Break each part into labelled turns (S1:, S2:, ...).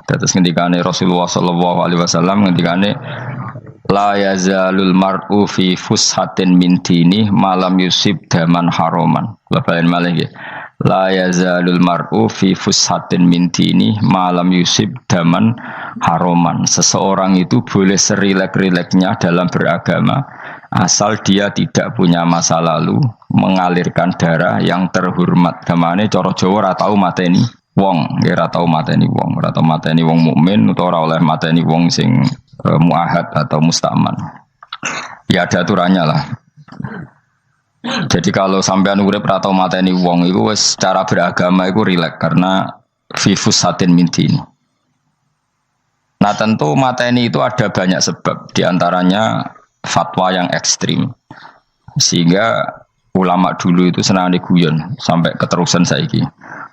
S1: Terus ngendikane Rasulullah sallallahu alaihi wasallam ngendikane la yazalul mar'u fi fushatin min dini malam yusib daman haroman. Balen malih nggih. La yazalul mar'u fi fushatin min dini malam yusib daman haroman. Seseorang itu boleh serilek-rileknya dalam beragama asal dia tidak punya masa lalu mengalirkan darah yang terhormat. Gamane cara Jawa ora tau mateni wong, nggih ora tau mateni wong, ora tau mateni wong mukmin utawa ora oleh mateni wong sing muahad atau mustaman. Ya ada aturannya lah. Jadi kalau sampean urip ora tau mateni wong iku wis cara beragama iku rileks karena fifus satin mintin. Nah tentu mateni itu ada banyak sebab, diantaranya fatwa yang ekstrim. Sehingga ulama dulu itu senang diguyon sampai keterusan saiki.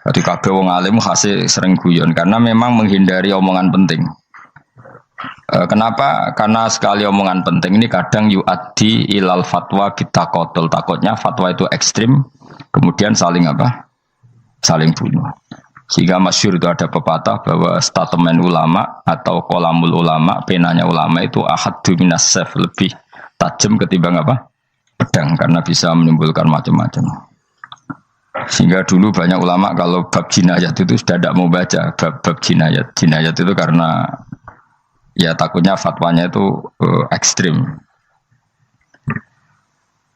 S1: Jadi kabeh wong alim khase sering guyon karena memang menghindari omongan penting. Kenapa? Karena sekali omongan penting ini kadang yu'addi ilal fatwa bitaqatul. Takutnya fatwa itu ekstrim, kemudian saling apa? Saling bunuh. Sehingga masyhur itu ada pepatah bahwa statement ulama atau kolamul ulama, penanya ulama itu ahaddu minas sayf, lebih tajam ketimbang apa? Pedang, karena bisa menimbulkan macam-macam. Sehingga dulu banyak ulama kalau bab jinayat itu sudah tidak mau baca bab jinayat. Jinayat itu karena ya takutnya fatwanya itu ekstrim.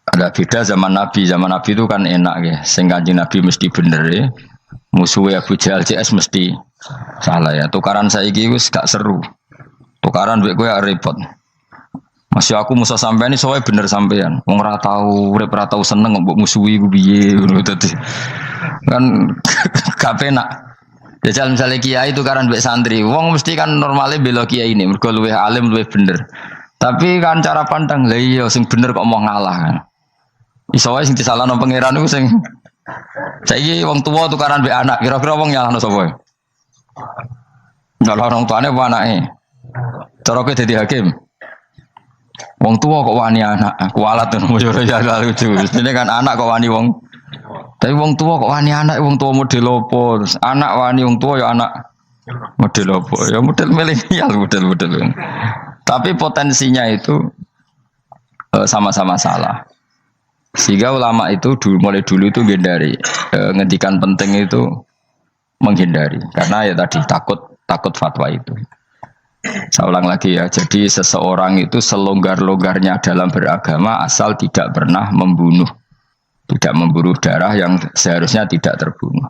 S1: Ada beda zaman Nabi. Zaman Nabi itu kan enak ya. Sing Kanjeng Nabi mesti bener ya. Musuhnya Abu Jahal CS mesti salah ya. Tukaran saiki wis gak seru. Tukaran mbek kowe repot. Masih aku musuh sampean ini soalnya bener sampean. Wong ora tau urip ora tau seneng mbok musuhi ku piye ngono dadi. Kan gak penak. Jajal misalnya kiai tukaran mbek santri, wong mesti kan normalnya bela kiai ini, mergo luwih alim luwih bener. Tapi kan cara pandang, lah iya sing bener kok mau ngalah kan. Iso wae sing disalahno pangeran iku sing saiki wong tuwa tukaran mbek anak, kira-kira wong nyalahno sapa? Nyalahno orang tuane apa anake? Cara kowe dadi hakim. Wong tua kok wani anak, kualat tuh mujur ya lucu. Ini kan anak kok wani wong, tapi wong tua kok wani anak, wong tua model opo, anak wani wong tua ya anak model opo, ya model milenial model. Tapi potensinya itu sama-sama salah. Sehingga ulama itu mulai dulu itu menghindari, ngendikan penting itu menghindari, karena ya tadi takut fatwa itu. Saya ulang lagi ya, jadi seseorang itu selonggar-longgarnya dalam beragama asal tidak pernah membunuh, tidak membunuh darah yang seharusnya tidak terbunuh.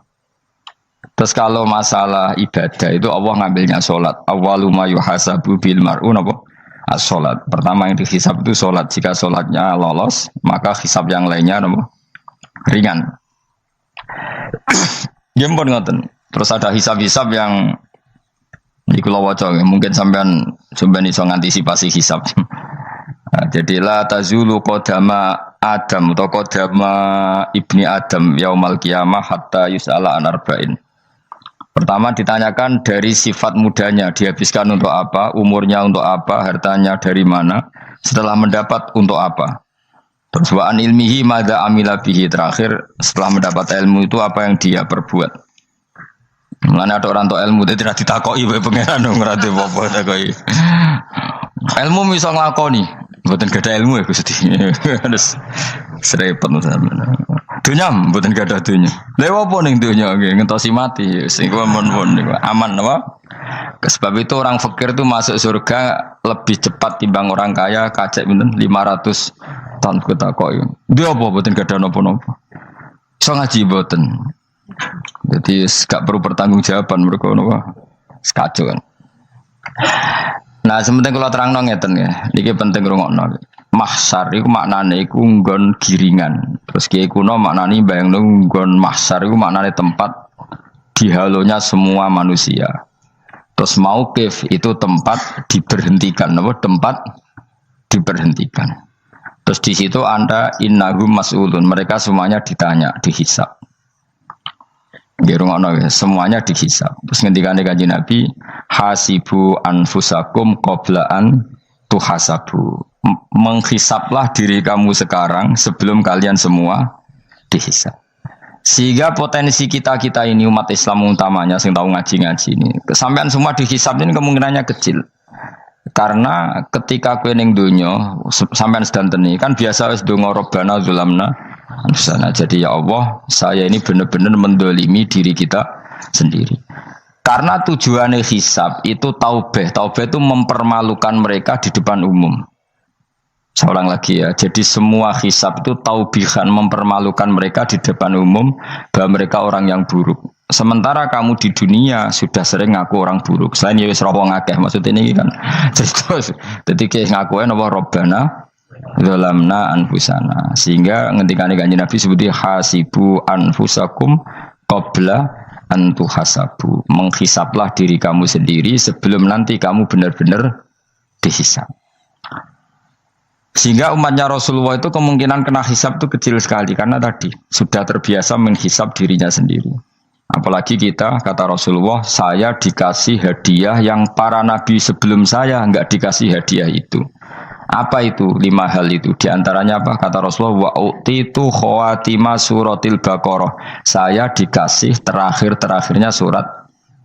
S1: Terus kalau masalah ibadah itu Allah ngambilnya sholat. Awwalu ma yuhasabu bil mar'u napa? As-sholat. Pertama yang dihisab itu sholat. Jika sholatnya lolos, maka hisab yang lainnya napa? Ringan. Gempon ngoten. Terus ada hisab-hisab yang di kula waca mungkin sampean iso ngantisipasi hisab. Nah, jadi la tazulu qadama Adam atau qadama ibni Adam yaumal qiyamah hatta yus'ala an arba'in. Pertama ditanyakan dari sifat mudanya, dihabiskan untuk apa, umurnya untuk apa, hartanya dari mana, setelah mendapat untuk apa. Terus wa an ilmihi madza amila bihi, terakhir setelah mendapat ilmu itu apa yang dia perbuat. Mulane ada orang tua ilmu dia tidak ditakoki wae pangeran ora apa-apa takoki. Ilmu iso nglakoni, mboten gadah ilmu ya Gusti. Terus serepet sampeyan. Dunya mboten gadah dunya. Lha opo ning dunya nggih ngentosi mati sing mon-mon niku aman apa? Sebab itu orang fakir itu masuk surga lebih cepat timbang orang kaya kacek pinten 500 tahun ketakoki. Dia apa mboten gadah napa-napa. Iso ngaji mboten. Jadi gak perlu pertanggungjawaban mereka napa sekacau kan. Nah sementing kalau terangno ngeten ya, niki penting rungokno. Mahsyar iku maknane iku nggon giringan. Terus kiai kuno maknane bayangno nggon mahsyar iku maknane tempat dihalonya semua manusia. Terus mauqif itu tempat diberhentikan, napa tempat diberhentikan. Terus di situ Anda innahum mas'ulun, mereka semuanya ditanya, dihisab. Semuanya dihisab. Terus ngendikane Kanjeng Nabi, hasibu anfusakum qabla an tuhasabu. Menghisaplah diri kamu sekarang sebelum kalian semua dihisap. Sehingga potensi kita ini umat Islam utamanya sing tahu ngaji-ngaji ini, kesampean semua dihisap ini kemungkinannya kecil. Karena ketika kowe ning donya sampean sedanteni kan biasa wis donga Rabbana zulamna anfusana. Jadi ya Allah, saya ini benar-benar mendolimi diri kita sendiri. Karena tujuannya hisab itu taubah. Taubah itu mempermalukan mereka di depan umum. Saya ulang lagi ya. Jadi semua hisab itu taubihan, mempermalukan mereka di depan umum bahwa mereka orang yang buruk. Sementara kamu di dunia sudah sering ngaku orang buruk. Selain ya wis rawong akeh maksudnya ini kan. Jadi kayak ngakuin apa Rabbana zalamna anfusana. Sehingga ngendikane Kanjeng Nabi sebuti hasibu anfusakum qabla an tuhasabu. Menghisaplah diri kamu sendiri sebelum nanti kamu benar-benar dihisab. Sehingga umatnya Rasulullah itu kemungkinan kena hisab itu kecil sekali karena tadi sudah terbiasa menghisab dirinya sendiri. Apalagi kita, kata Rasulullah, saya dikasih hadiah yang para nabi sebelum saya enggak dikasih hadiah itu. Apa itu? 5 hal itu. Di antaranya apa? Kata Rasulullah, wa utitu khawatima suratil Baqarah. Saya dikasih terakhirnya surat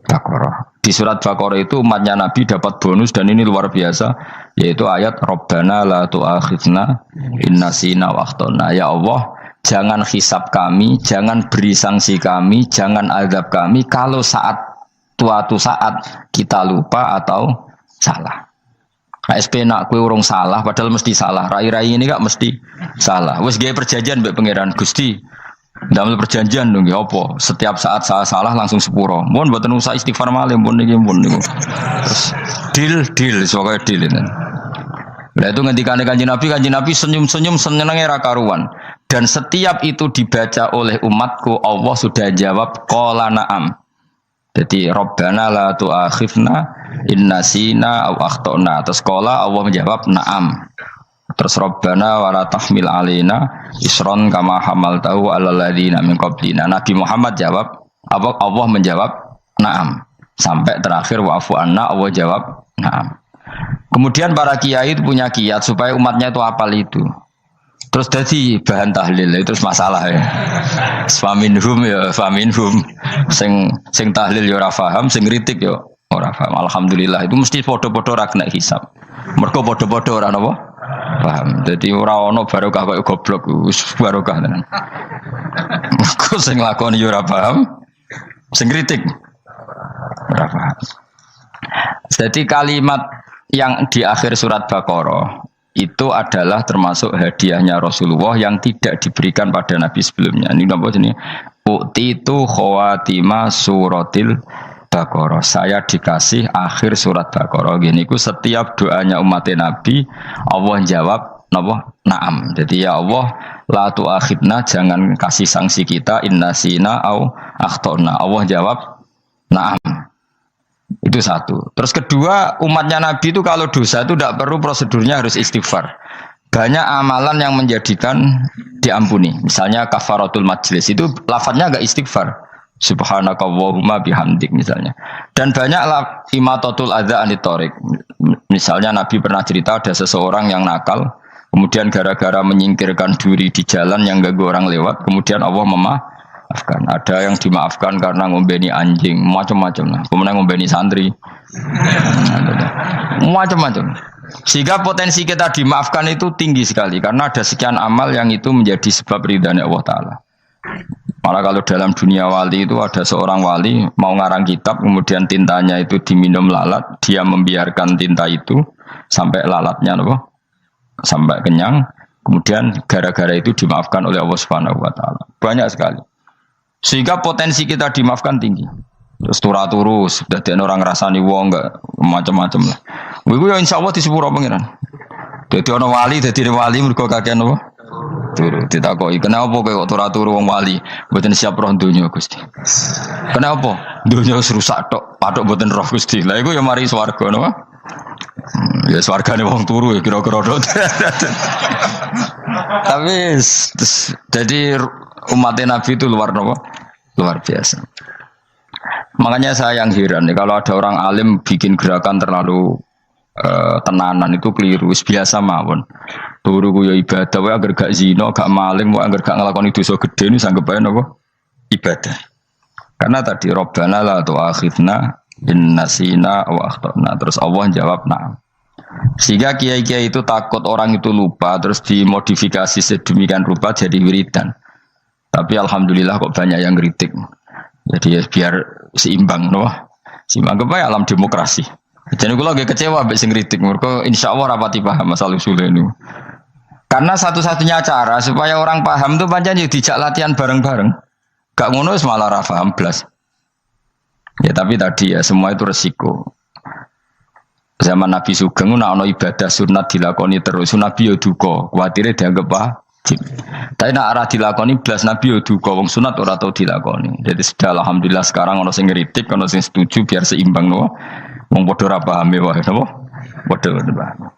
S1: Baqarah. Di surat Baqarah itu umatnya Nabi dapat bonus dan ini luar biasa, yaitu ayat Rabbana la tu'akhidna in nasina wa akhtana. Ya Allah, jangan hisab kami, jangan beri sanksi kami, jangan azab kami kalau suatu saat kita lupa atau salah. KSP nak kue urung salah, padahal mesti salah. Rai-rai ini gak mesti salah. Wes gaya perjanjian mbek pangeran Gusti. Dalam perjanjian dong, ya apa? Setiap saat salah langsung sepuro. Mohon buatan usaha istighfar malih, mohon niku. Terus deal, soalnya deal ini. Nah itu ngendikan Kanjeng Nabi senyum-senyum senengnya ra karuan. Dan setiap itu dibaca oleh umatku, Allah sudah jawab qala na'am. Jadi Rabbana la tu'akhifna in nasina aw akhtana. Terus qala Allah menjawab na'am. Terus Rabbana wa la tahmil alaina isron kama hamaltahu 'alal ladzina min qablina. Nabi Muhammad jawab, Allah menjawab na'am. Sampai terakhir wa'fu anna, Allah jawab na'am. Kemudian para kiai itu punya kiat supaya umatnya itu hafal itu. Terus jadi bahan tahlil itu masalah ya. Faminhum ya faminhum. Sing tahlil ya ora paham, sing kritik ya ora paham. Alhamdulillah itu mesti podo-podo ra kena hisab. Mergo podo-podo ora napa? Paham. Jadi ora ono barokah kaya goblok wis barokah tenan. Mergo sing lakoni ya ora paham, sing kritik ora paham. Jadi kalimat yang di akhir surat Baqarah itu adalah termasuk hadiahnya Rasulullah yang tidak diberikan pada Nabi sebelumnya. Ini apa ini? Utitu khawatima suratil Baqarah. Saya dikasih akhir surat Baqarah. Gini ku setiap doanya umat Nabi Allah jawab napa? Naam. Jadi ya Allah la tu'akhidna, jangan kasih sanksi kita innasina au akhtona. Allah jawab naam. Itu satu. Terus kedua, umatnya Nabi itu kalau dosa itu tidak perlu prosedurnya harus istighfar. Banyak amalan yang menjadikan diampuni. Misalnya kafaratul majlis itu lafadznya agak istighfar. Subhanakallahumma bihamdik misalnya. Dan banyak imatatul adza anit thoriq. Misalnya Nabi pernah cerita ada seseorang yang nakal, kemudian gara-gara menyingkirkan duri di jalan yang ganggu orang lewat, kemudian Allah memaafkan. Ada yang dimaafkan karena ngombeni anjing, macam-macam lah. Kemudian ngombeni santri, macam-macam. Sehingga potensi kita dimaafkan itu tinggi sekali karena ada sekian amal yang itu menjadi sebab ridhanya Allah Taala. Malah kalau dalam dunia wali itu ada seorang wali mau ngarang kitab, kemudian tintanya itu diminum lalat, dia membiarkan tinta itu sampai lalatnya sampai kenyang, kemudian gara-gara itu dimaafkan oleh Allah Subhanahu Wa Taala. Banyak sekali. Sehingga potensi kita dimaafkan tinggi. Terus turu sudah ada orang ngrasani wong enggak macam-macam lah. Iku ya insyaallah di sepuro pangeran. Dadi ana wali, dadi wali mergo kakean apa? Turu ditakoki, "Kenapa kowe kok turu wong wali? Mboten siap roh donya, Gusti." "Kenapa? Donya wis rusak tok, patok mboten roh Gusti." Lah iku ya mari swarga napa? Ya swargane wong turu ya kira-kira tok. Tapi jadi umat Nabi itu luar biasa. Makanya saya yang heran nih, kalau ada orang alim bikin gerakan terlalu tenanan itu keliru, biasa mawon. Turu ku ya ibadah, wae agar gak zina, gak maling, wae agar gak nglakoni dosa gedhe niku sanggep ae napa? Ibadah. Karena tadi Rabbana la tu'akhidna in nasina wa akhtana. Terus Allah jawab na'am. Sehingga kiai-kiai itu takut orang itu lupa, terus dimodifikasi sedemikian rupa jadi wiridan. Tapi alhamdulillah kok banyak yang kritik. Jadi ya biar seimbang, no? Seimbang kepada alam demokrasi. Jadi aku lagi kecewa abis ngritik. Mereka insya Allah rapati paham masalah usul ini. Karena satu-satunya cara supaya orang paham itu pancen ya dijak latihan bareng-bareng. Gak ngono malah ra paham blas. Ya tapi tadi ya semua itu resiko. Zaman Nabi Sugeng ana ibadah sunat dilakoni terus Nabi yo duka, kuwatire dianggap wajib. Tapi nek ora dilakoni blas Nabi yo duka, wong sunat ora tau dilakoni. Jadi sudah alhamdulillah sekarang ana sing ngritik, ana sing setuju biar seimbang no. Wong padha ora paham wae napa? Padha paham.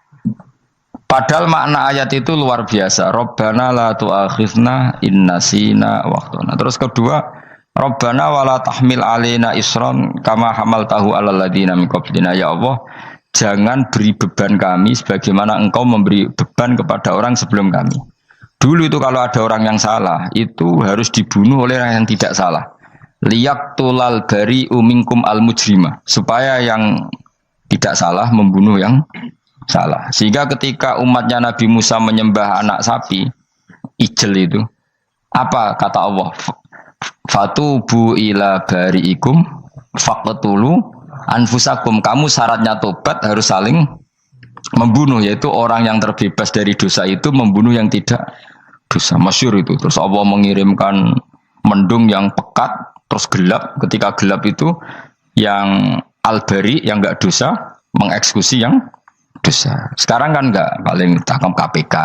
S1: Padahal makna ayat itu luar biasa. Rabbana la tu'akhizna in nasina wa akhtana. Terus kedua, Rabbana wala tahmil alaina isron kama hamaltahu alal ladina min qablina. Ya Allah, jangan beri beban kami sebagaimana engkau memberi beban kepada orang sebelum kami. Dulu itu kalau ada orang yang salah, itu harus dibunuh oleh orang yang tidak salah. Liyaqtulal bari'u minkum al-mujrima. Supaya yang tidak salah membunuh yang salah. Sehingga ketika umatnya Nabi Musa menyembah anak sapi, ijel itu, apa kata Allah? Fatubu ila bari'ikum faqtulu anfusakum. Kamu syaratnya tobat harus saling membunuh, yaitu orang yang terbebas dari dosa itu membunuh yang tidak dosa. Masyhur itu. Terus Allah mengirimkan mendung yang pekat, terus gelap. Ketika gelap itu yang al-bari yang enggak dosa mengeksekusi yang dosa. Sekarang kan enggak, paling takam KPK.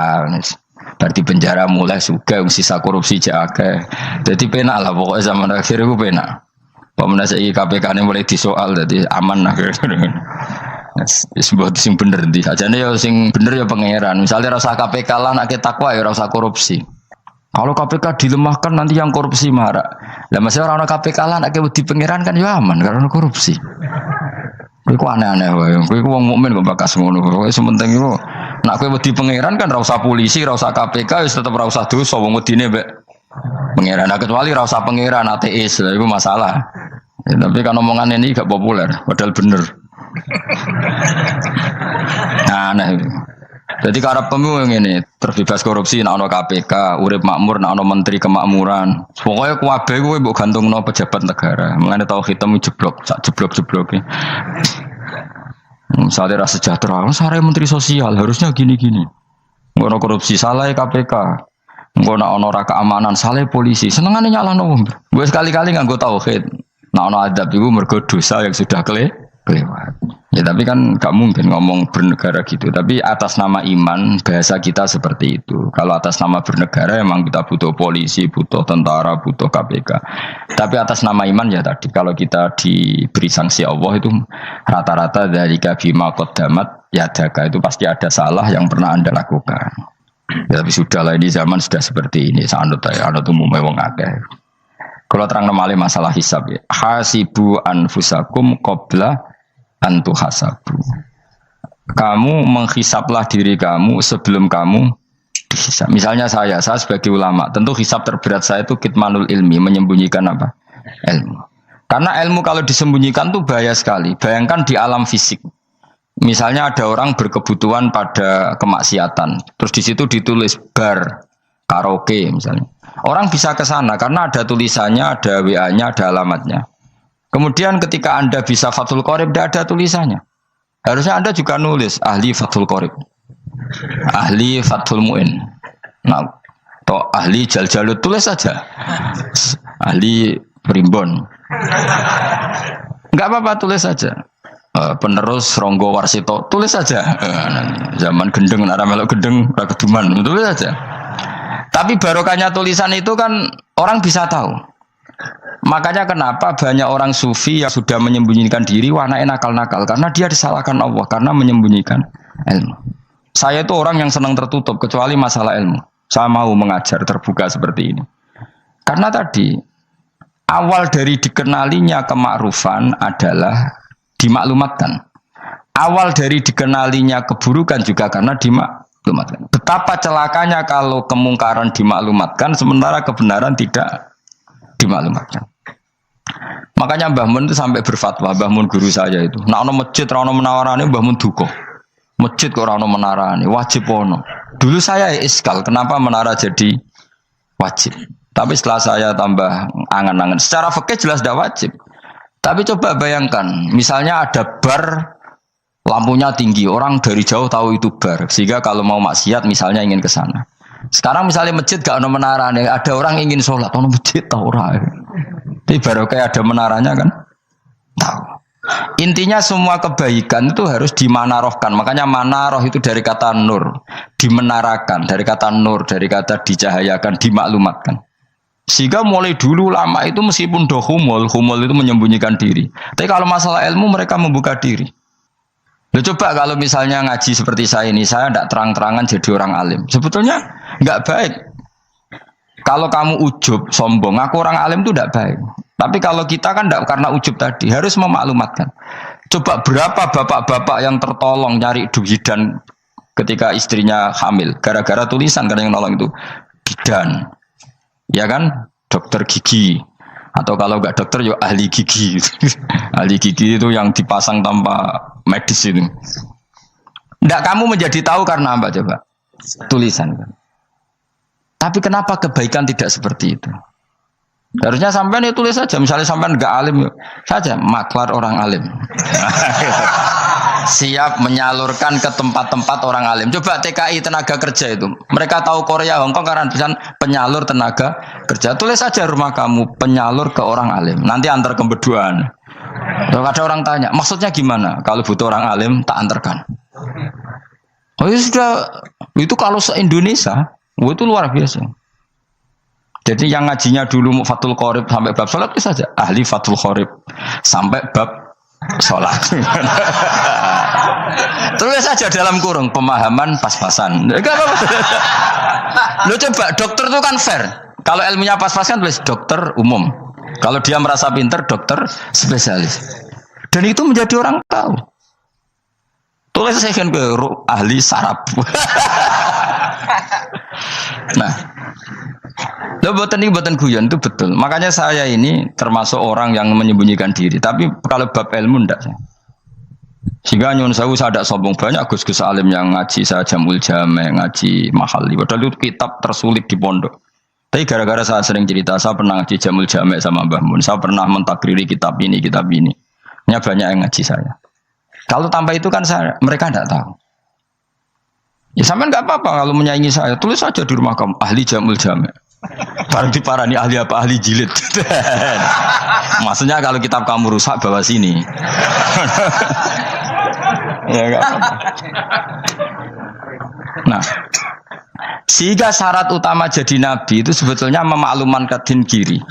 S1: Berarti penjara mulai suka sisa korupsi jake. Jadi penak lah pokoknya zaman akhir itu penak. Pemenang KPK ini mulai disoal, jadi aman lah. Sebuah sing bener di saja nih, sing bener ya pangeran. Misalnya rasa KPK lah nak takwa ya rasa korupsi. Kalau KPK dilemahkan nanti yang korupsi marah. Lah masih orang KPK lah nak di pangeran kan ya aman karena korupsi. Iku aneh-aneh wae. Iku wong mukmin kok bakas ngono. Pokoke sementing iku nak kowe wedi pangeran kan ra usah polisi, ra usah KPK, wis tetep ra usah dosa wong wedine mbek pangeran. Nah, kecuali ra usah pangeran ateis, lha iku masalah. Ya, tapi kan omongan ini gak populer, padahal bener. Nah, aneh. Jadi karep pemilu ngene, terbebas korupsi nek ana KPK, urip makmur nek ana menteri kemakmuran. Pokoke kabeh kuwi mbok gantungno pejabat negara. Mengane tau hitam jeblok, sak jeblok-jebloke. Misalnya rasa sejahtera, saya menteri sosial harusnya gini-gini. Ngono korupsi salah KPK. Ngono ana ora keamanan salah polisi. Senengane nyalahno wong. Gue sekali-kali nganggo tauhid. Nek ana adab iku mergo dosa yang sudah kelewat. Ya tapi kan gak mungkin ngomong bernegara gitu. Tapi atas nama iman bahasa kita seperti itu. Kalau atas nama bernegara emang kita butuh polisi, butuh tentara, butuh KPK. Tapi atas nama iman ya tadi kalau kita diberi sanksi Allah itu rata-rata dari bima qaddamat yadaka itu pasti ada salah yang pernah Anda lakukan. Ya, tapi sudahlah ini zaman sudah seperti ini. Sanut umumnya wong akeh. Kalau terang namanya masalah hisab ya. Hasibu anfusakum qabla antu hasabu. Kamu menghisaplah diri kamu sebelum kamu dihisap. Misalnya saya sebagai ulama, tentu hisap terberat saya itu kitmanul ilmi, menyembunyikan apa? Ilmu. Karena ilmu kalau disembunyikan tuh bahaya sekali. Bayangkan di alam fisik. Misalnya ada orang berkebutuhan pada kemaksiatan, terus di situ ditulis bar, karaoke misalnya. Orang bisa ke sana karena ada tulisannya, ada WA-nya, ada alamatnya. Kemudian ketika Anda bisa Fathul Qorib, tidak ada tulisannya. Harusnya Anda juga nulis ahli Fathul Qorib, ahli Fathul Mu'in, nah, atau ahli Jaljalut, tulis saja. Ahli Primbon. Enggak apa-apa, tulis saja. Penerus Ronggo Warsito, tulis saja. Zaman gendeng, nara melok gendeng, rakeduman, tulis saja. Tapi barokahnya tulisan itu kan orang bisa tahu. Makanya kenapa banyak orang sufi yang sudah menyembunyikan diri warnanya nakal-nakal karena dia disalahkan Allah karena menyembunyikan ilmu. Saya itu orang yang senang tertutup kecuali masalah ilmu. Saya mau mengajar terbuka seperti ini. Karena tadi awal dari dikenalinya kemakrufan adalah dimaklumatkan. Awal dari dikenalinya keburukan juga karena dimaklumatkan. Betapa celakanya kalau kemungkaran dimaklumatkan sementara kebenaran tidak dimaklumatkan. Makanya Mbah Mun itu sampai berfatwa, Mbah Mun guru saya itu. Nah, ono masjid ra ono menawarane Mbah Mun duka. Masjid kok ora ono menarane, wajib ono. Dulu saya iskal, kenapa menara jadi wajib? Tapi setelah saya tambah angan-angan, secara fikih jelas tidak wajib. Tapi coba bayangkan, misalnya ada bar lampunya tinggi, orang dari jauh tahu itu bar, sehingga kalau mau maksiat misalnya ingin ke sana. Sekarang misalnya masjid gak ada menara, ada orang ingin sholat, ono masjid tahu orang. Tapi baru kayak ada menaranya kan, tahu. Intinya semua kebaikan itu harus dimanarohkan. Makanya manaroh itu dari kata nur, dimenarakan, dari kata nur, dari kata dicahayakan, dimaklumatkan. Sehingga mulai dulu lama itu meskipun humul itu menyembunyikan diri. Tapi kalau masalah ilmu mereka membuka diri. Loh, coba kalau misalnya ngaji seperti saya ini, saya tidak terang-terangan jadi orang alim. Sebetulnya nggak baik. Kalau kamu ujub, sombong, aku orang alim itu tidak baik. Tapi kalau kita kan tidak karena ujub tadi, harus memaklumatkan. Coba berapa bapak-bapak yang tertolong nyari bidan ketika istrinya hamil. Gara-gara tulisan, karena yang nolong itu bidan. Ya kan, dokter gigi. Atau kalau enggak dokter, ya ahli gigi. Ahli gigi itu yang dipasang tanpa medis itu. Enggak, kamu menjadi tahu karena apa coba? Tulisan. Tapi kenapa kebaikan tidak seperti itu? Harusnya sampean ya tulis saja. Misalnya sampean enggak alim saja, maklar orang alim. Siap menyalurkan ke tempat-tempat orang alim. Coba TKI tenaga kerja itu. Mereka tahu Korea, Hongkong karena tulisan penyalur tenaga kerja. Tulis saja rumah kamu penyalur ke orang alim. Nanti antar kembeduan. Kalau ada orang tanya, maksudnya gimana? Kalau butuh orang alim, tak antarkan. Oh ya sudah, itu kalau se-Indonesia, itu luar biasa. Jadi yang ngajinya dulu Fathul Qorib sampai bab sholat itu saja. Ahli Fathul Qorib sampai bab sholat. Tulis saja dalam kurung pemahaman pas-pasan. Lo coba dokter itu kan fair. Kalau ilmunya pas-pasan tulis dokter umum. Kalau dia merasa pinter dokter spesialis. Dan itu menjadi orang tahu. Tulis saya kan ke ahli saraf. Nah, lo buatan guyon itu betul. Makanya saya ini termasuk orang yang menyembunyikan diri. Tapi kalau bab ilmu enggak. Sehingga nyun saya tidak sombong, banyak gus-gus alim yang ngaji saya Jamul Jame, ngaji Mahali. Padahal itu kitab tersulit di pondok. Tapi gara-gara saya sering cerita, saya pernah ngaji Jamul Jame sama Mbah Mun. Saya pernah mentakriri kitab ini. Ini banyak yang ngaji saya. Kalau tanpa itu kan mereka tidak tahu. Ya sampean nggak apa-apa kalau menyaingi saya, tulis saja di rumah kamu ahli Jamul Jame. Barang diparani ahli apa? Ahli jilid. Maksudnya kalau kitab kamu rusak bawa sini. Ya enggak apa-apa. Nah, sehingga syarat utama jadi nabi itu sebetulnya memaklumatkan din kiri.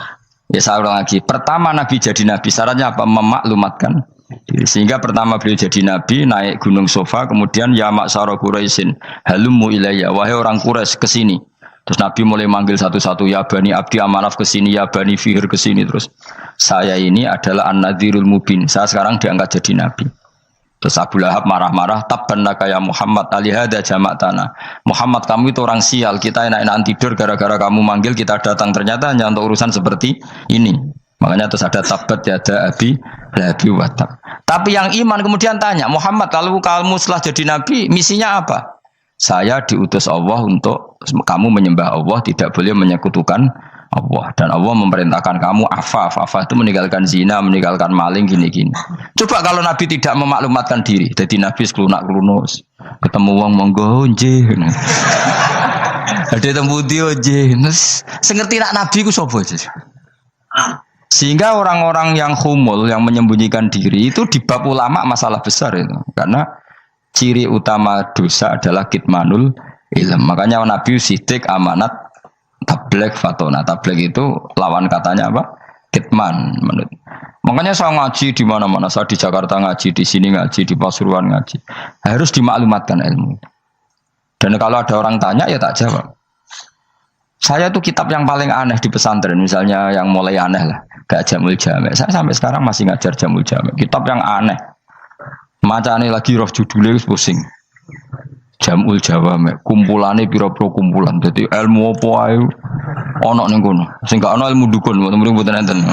S1: Ya saya ulang lagi. Pertama nabi jadi nabi syaratnya apa? Memaklumatkan diri. Sehingga pertama beliau jadi nabi naik gunung Sofa, kemudian ya maksara Quraisyin halummu ilayya, wahai orang Quraisy ke sini. Terus Nabi mulai manggil satu-satu, ya Bani Abdi Amanaf ke sini, ya Bani Fihir ke sini. Terus saya ini adalah An-Nadhirul Mubin. Saya sekarang diangkat jadi nabi. Terus Abu Lahab marah-marah, tabban laka ya Muhammad alihada jama'tana. Muhammad, kamu itu orang sial, kita enak-enakan tidur gara-gara kamu manggil kita datang, ternyata hanya untuk urusan seperti ini. Makanya terus ada tabat yada abi labi watab. Tapi yang iman kemudian tanya, Muhammad, kalau kamu setelah jadi nabi, misinya apa? Saya diutus Allah untuk kamu menyembah Allah, tidak boleh menyekutukan Allah. Dan Allah memerintahkan kamu afaf itu meninggalkan zina, meninggalkan maling, gini-gini. Coba kalau Nabi tidak memaklumatkan diri, jadi Nabi seklunak-klunus, ketemu wong monggo nggih. Ada tembu dia nggih. Sengerti nak Nabi ku sapa aja. Sehingga orang-orang yang humul, yang menyembunyikan diri itu di bab ulama masalah besar itu. Karena ciri utama dosa adalah kitmanul ilm. Makanya Nabi sidik amanat tabligh fatona. Tabligh itu lawan katanya apa? Kitman. Makanya saya ngaji di mana-mana. Saya di Jakarta ngaji, di sini ngaji, di Pasuruan ngaji. Harus dimaklumatkan ilmu. Dan kalau ada orang tanya ya tak jawab. Saya tuh kitab yang paling aneh di pesantren, misalnya yang mulai aneh lah, kayak Jamul Jame. Saya sampai sekarang masih ngajar Jamul Jame. Kitab yang aneh. Macane lagi roh judulnya wis pusing. Jamul Jawame, kumpulane pira-pira kumpulan. Dadi ilmu apa ae ana ning kono. Sing gak ana ilmu dukun, mboten enten.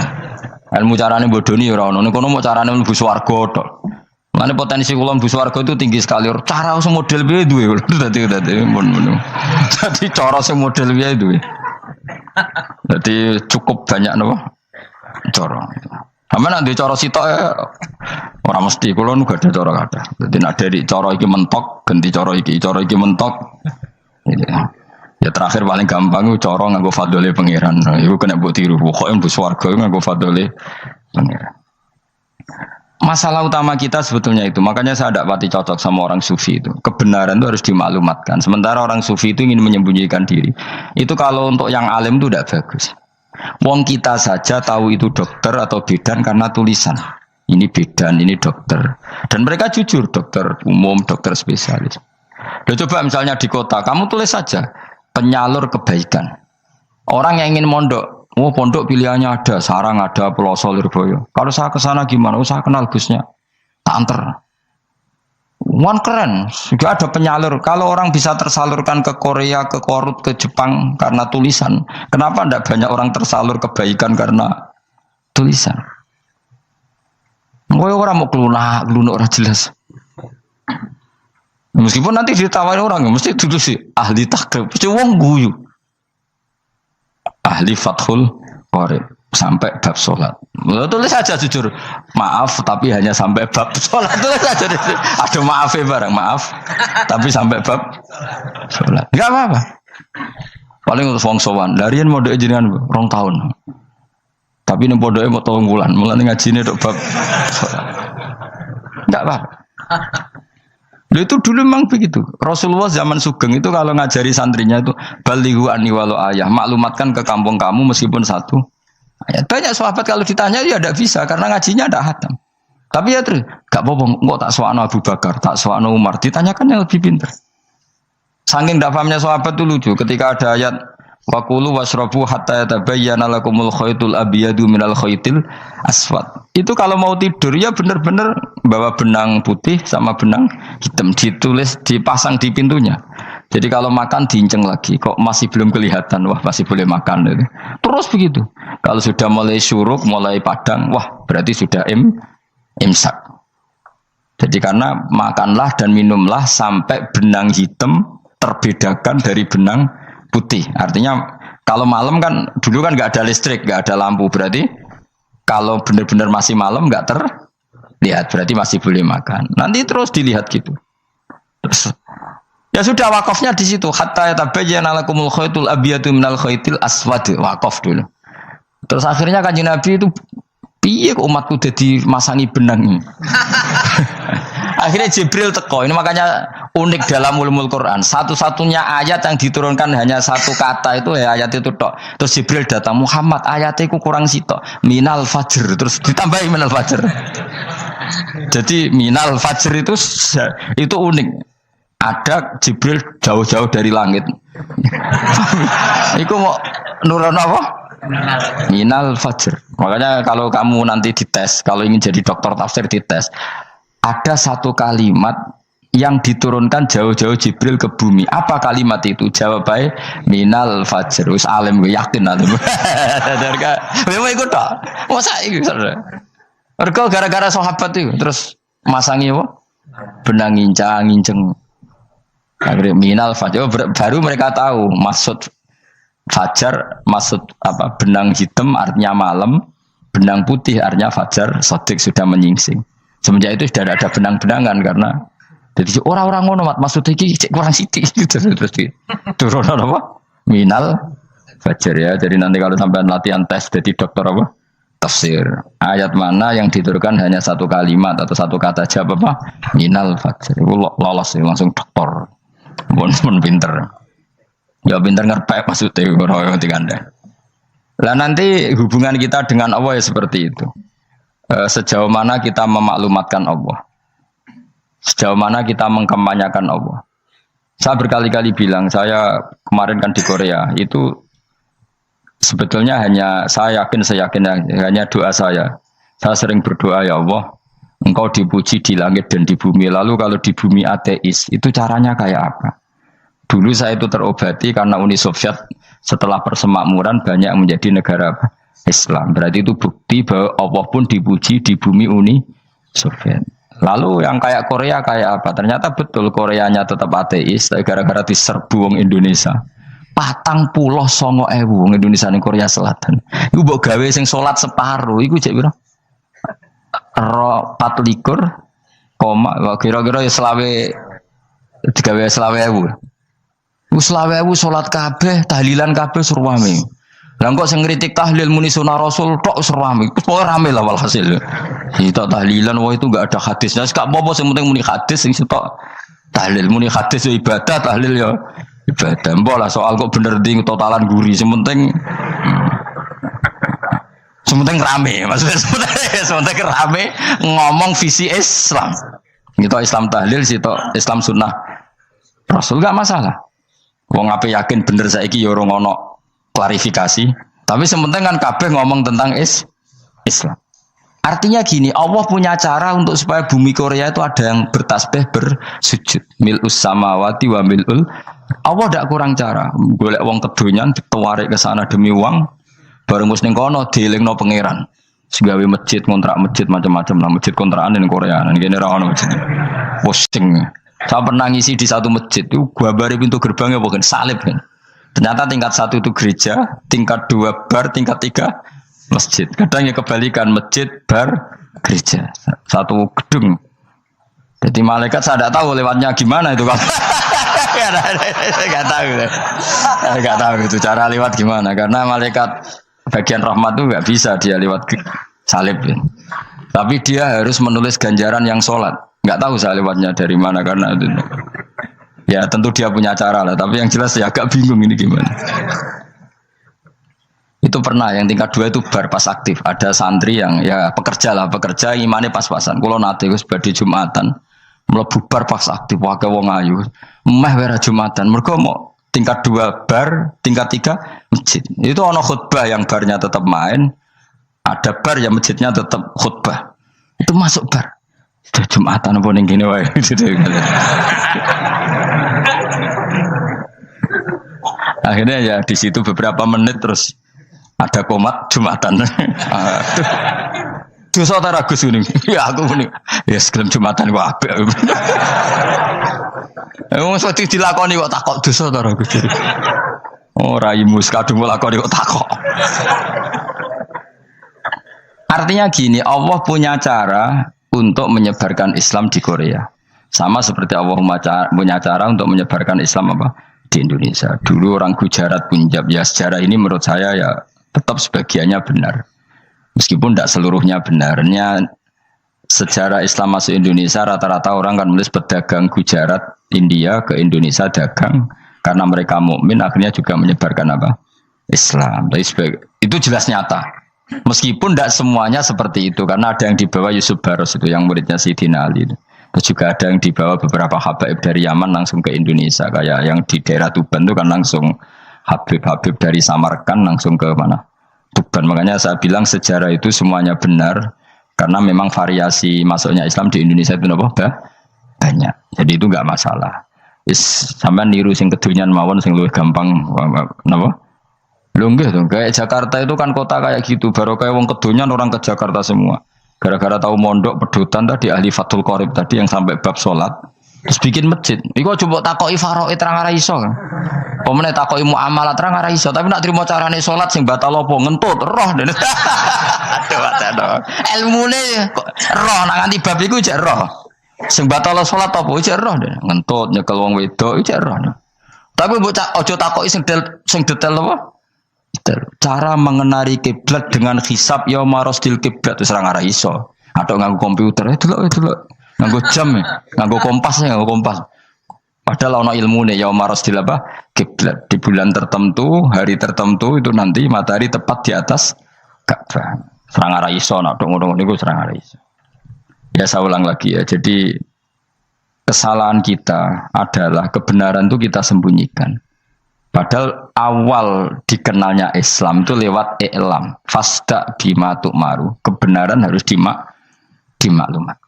S1: Ilmu carane bodoni ora ana. Ning kono mau carane mlebu swarga tok. Mane potensi kula mlebu swarga itu tinggi sekali. Cara sing model piye duwe. Dadi mun. Dadi cara sing model piye duwe. Dadi cukup banyak napa? Cara. Sampe nek cara sitok ora mesti kula nu gak ada cara kathah. Dadi nek dari cara iki mentok ganti cara iki mentok. Ya terakhir paling gampang itu cara nganggo fadhole pangeran. Iku kena mbok tiru. Pokoke mlebu swarga nganggo fadhole pangeran. Masalah utama kita sebetulnya itu, makanya saya tidak pati cocok sama orang sufi itu. Kebenaran itu harus dimaklumatkan. Sementara orang sufi itu ingin menyembunyikan diri. Itu kalau untuk yang alim itu tidak bagus. Wong kita saja tahu itu dokter atau bidan karena tulisan. Ini bidan, ini dokter. Dan mereka jujur, dokter umum, dokter spesialis. Coba misalnya di kota, kamu tulis saja penyalur kebaikan. Orang yang ingin mondok. Oh pondok pilihannya ada, Sarang ada, Peloso, Lirboyo. Kalau saya ke sana gimana? Saya kenal Gusnya. Tak anter. Wan keren, juga ada penyalur. Kalau orang bisa tersalurkan ke Korea, ke Korut, ke Jepang karena tulisan, kenapa tidak banyak orang tersalur kebaikan karena tulisan? Orang mau kelunak orang jelas. Meskipun nanti ditawarin orang, mesti duduk sih ahli takrib, mesti wong guyu. Ahli Fathul Qorib sampai bab sholat. Tulis saja jujur, maaf tapi hanya sampai bab sholat. Tulis saja, ada maafnya barang, maaf tapi sampai bab sholat. Enggak apa-apa. Paling untuk wong sowan. Darian mau doa jenengan 2 tahun. Tapi ini bodohnya mau 3 bulan. Mulai ngajine dok bab sholat. Enggak apa-apa. Itu dulu memang begitu. Rasulullah zaman Sugeng itu kalau ngajari santrinya itu balighu anni walau ayah, maklumatkan ke kampung kamu meskipun 1 ayat. Banyak sahabat kalau ditanya ya tidak bisa karena ngajinya tidak hatam. Tapi ya terus gak apa-apa, kok tak soal Abu Bakar, tak soal Umar, ditanyakan yang lebih pintar. Saking tidak pahamnya sahabat itu lucu ketika ada ayat Wakulu wasrobu hatta yatabayyana lakumul khaytul abyadu minal khaytil aswad. Itu kalau mau tidur ya benar-benar bawa benang putih sama benang hitam, ditulis dipasang di pintunya. Jadi kalau makan diinceng lagi, kok masih belum kelihatan, wah masih boleh makan. Terus begitu. Kalau sudah mulai syuruk, mulai padang, wah berarti sudah imsak. Jadi karena makanlah dan minumlah sampai benang hitam terbedakan dari benang putih. Artinya kalau malam kan dulu kan nggak ada listrik, nggak ada lampu, berarti kalau benar-benar masih malam nggak terlihat, berarti masih boleh makan. Nanti terus dilihat gitu. Terus ya sudah wakafnya di situ. Hatta yatabayyana lakumul khaytul abyadu minal khaytil aswad. Wakaf dulu. Terus akhirnya Kanjeng Nabi itu piye kok umatku jadi masangi benang ini. Akhirnya Jibril teko. Ini makanya unik dalam ulumul Quran. Satu-satunya ayat yang diturunkan hanya 1 kata itu ya ayat itu tok. Terus Jibril datang, Muhammad ayatnya itu kurang sitok. Minal fajr. Terus ditambahi minal fajr. Jadi minal fajr itu unik. Ada Jibril jauh-jauh dari langit. Iku mau nurun apa? Minal fajr. Makanya kalau kamu nanti dites, kalau ingin jadi dokter tafsir dites, ada 1 kalimat yang diturunkan jauh-jauh Jibril ke bumi. Apa kalimat itu? Jawab baik, minal fajr. Wis alim gue yakin nanti. Memang ikut tak? Masa ikut? Mereka gara-gara sahabat itu terus masangi apa? Benang ngincang. Akhirnya minal fajr. Baru mereka tahu maksud fajar, maksud apa? Benang hitam artinya malam, benang putih artinya fajar. Sodik sudah menyingsing. Semenjak itu sudah ada benang-benangan karena jadi orang-orang ngono maksudnya iki kurang sithik gitu terus turun apa? Minal fajr ya. Jadi nanti kalau sampai latihan tes jadi dokter apa? Tafsir. Ayat mana yang diturunkan hanya 1 kalimat atau 1 kata jawab apa? Minal fajr. Lolos langsung dokter. Pun pinter. Ya pinter ngerpek maksudnya ora dikandha. Lah nanti hubungan kita dengan Allah ya seperti itu. Sejauh mana kita memaklumatkan Allah, sejauh mana kita mengkampanyakan Allah. Saya berkali-kali bilang, saya kemarin kan di Korea itu sebetulnya hanya saya yakin hanya doa saya. Saya sering berdoa ya Allah, engkau dipuji di langit dan di bumi. Lalu kalau di bumi ateis, itu caranya kayak apa? Dulu saya itu terobati karena Uni Soviet setelah persemakmuran banyak menjadi negara Islam. Berarti itu bukti bahwa Allah pun dipuji di bumi Uni Soviet. Lalu yang kayak Korea kayak apa? Ternyata betul Koreanya tetap ateis, tapi gara-gara diserbu wong Indonesia. 49.000 wong Indonesia ning Korea Selatan. Iku mbok gawe sing salat separuh, iku jek pira? 24, kira-kira ya selawe digawe 20.000. Iku 20.000 salat kabeh, tahlilan kabeh surwame. Lah kok sing ngritik tahlil muni sunah Rasul tok surwame. Pokoke rame lah walhasil. Itu tahlilan wah itu enggak ada hadisnya. Gak apa-apa sing penting muni hadis sing sitok tahlil muni hadis ya ibadah, tahlil ya ibadah. Mbok lah soal kok bener ding totalan guri sing penting rame, maksudnya sementing rame ngomong visi Islam. Gitu Islam tahlil, situ Islam sunnah Rasul gak masalah. Wong ape yakin bener saiki ya ora ono klarifikasi. Tapi sementing kan kabeh ngomong tentang Islam. Artinya gini, Allah punya cara untuk supaya bumi Korea itu ada yang bertasbih bersujud. Mil'us samawati wa mil'ul. Allah tidak kurang cara. Golek wong kedonyan ditawarik ke sana demi uang. Bareng mus ning kono dielingno pangeran. Segawe masjid, kontrak masjid macam-macam lah, masjid kontrakan ning Korea. Nang kene ra ono masjid. Pusing. Saya pernah ngisi di satu masjid itu, gambare pintu gerbangnya bukan salib kan. Ternyata tingkat 1 itu gereja, tingkat 2 bar, tingkat 3 masjid. Kadang ya kebalikan, masjid, bar, gereja. Satu gedung. Jadi malaikat saya tidak tahu lewatnya gimana itu kan. Gak tahu itu cara lewat gimana. Karena malaikat bagian rahmat itu nggak bisa dia lewat salib. Ya. Tapi dia harus menulis ganjaran yang sholat. Nggak tahu saya lewatnya dari mana karena itu. Ya tentu dia punya cara lah. Tapi yang jelas ya agak bingung ini gimana. Itu pernah yang tingkat 2 itu bar pas aktif. Ada santri yang ya pekerja imannya pas-pasan. Kalau nanti gue sebagai Jumatan mlebu bar pas aktif wae wong ayu. Meh wera Jumatan. Mergo mau tingkat 2 bar, tingkat 3 masjid. Itu ono khutbah yang barnya tetap main, ada bar yang masjidnya tetap khutbah. Itu masuk bar. Itu Jumatan apa ning kene wae. Akhirnya ya di situ beberapa menit terus ada komat Jumatan. Dosa ta Gus ini. Ya aku muni. Ya sekelem Jumatan kok apik. Wong sok dilakoni kok takok dosa ta Gus. Oh raimu kadung lakoni kok takok. Artinya gini, Allah punya cara untuk menyebarkan Islam di Korea. Sama seperti Allah punya cara untuk menyebarkan Islam apa di Indonesia. Dulu orang Gujarat, Punjab, ya sejarah ini menurut saya ya tetap sebagiannya benar. Meskipun tidak seluruhnya benarnya sejarah Islam masuk Indonesia rata-rata orang kan menulis pedagang Gujarat, India ke Indonesia dagang karena mereka mukmin akhirnya juga menyebarkan apa? Islam. Itu jelas nyata. Meskipun tidak semuanya seperti itu karena ada yang dibawa Yusuf Baros itu yang muridnya Sayyidina Ali. Terus juga ada yang dibawa beberapa habaib dari Yaman langsung ke Indonesia kayak yang di daerah Tuban itu kan langsung Habib dari Samarkand langsung ke mana? Tuban. Makanya saya bilang sejarah itu semuanya benar karena memang variasi masuknya Islam di Indonesia itu banyak. Jadi itu enggak masalah. Sampeyan niru sing kedunyan mawon sing luwih gampang napa? Lho nggih to, kayak Jakarta itu kan kota kayak gitu, baru kayak wong kedonyan orang ke Jakarta semua. Gara-gara tahu mondok pedutan tadi ahli Fathul Qorib tadi yang sampai bab salat. Terus bikin masjid. Iku coba takoki faraid terang ora iso. Pemene takoki muamalah terang ora iso, tapi nak trimo carane salat sing batal apa ngentut roh. Aduh. Ilmune roh nak nganti bab iku jek roh. Sing batal salat apa jek roh ngentut nyekel wong wedok jek roh. Tapi mbok aja takoki sing detail apa? Cara mengenali kiblat dengan hisab ya marosdil kiblat wis ora ngara iso. Atau nganggo komputer delok. Nganggo jam, nganggo kompas. Padahal ana ilmune ya marosdil apa? Kiblat di bulan tertentu, hari tertentu itu nanti matahari tepat di atas Ka'bah. Ora ngara iso nek ngono niku ora ngara iso. Ya saya ulang lagi ya. Jadi kesalahan kita adalah kebenaran itu kita sembunyikan. Padahal awal dikenalnya Islam itu lewat i'lam. Fasda bima tu'maru. Kebenaran harus dimaklumat.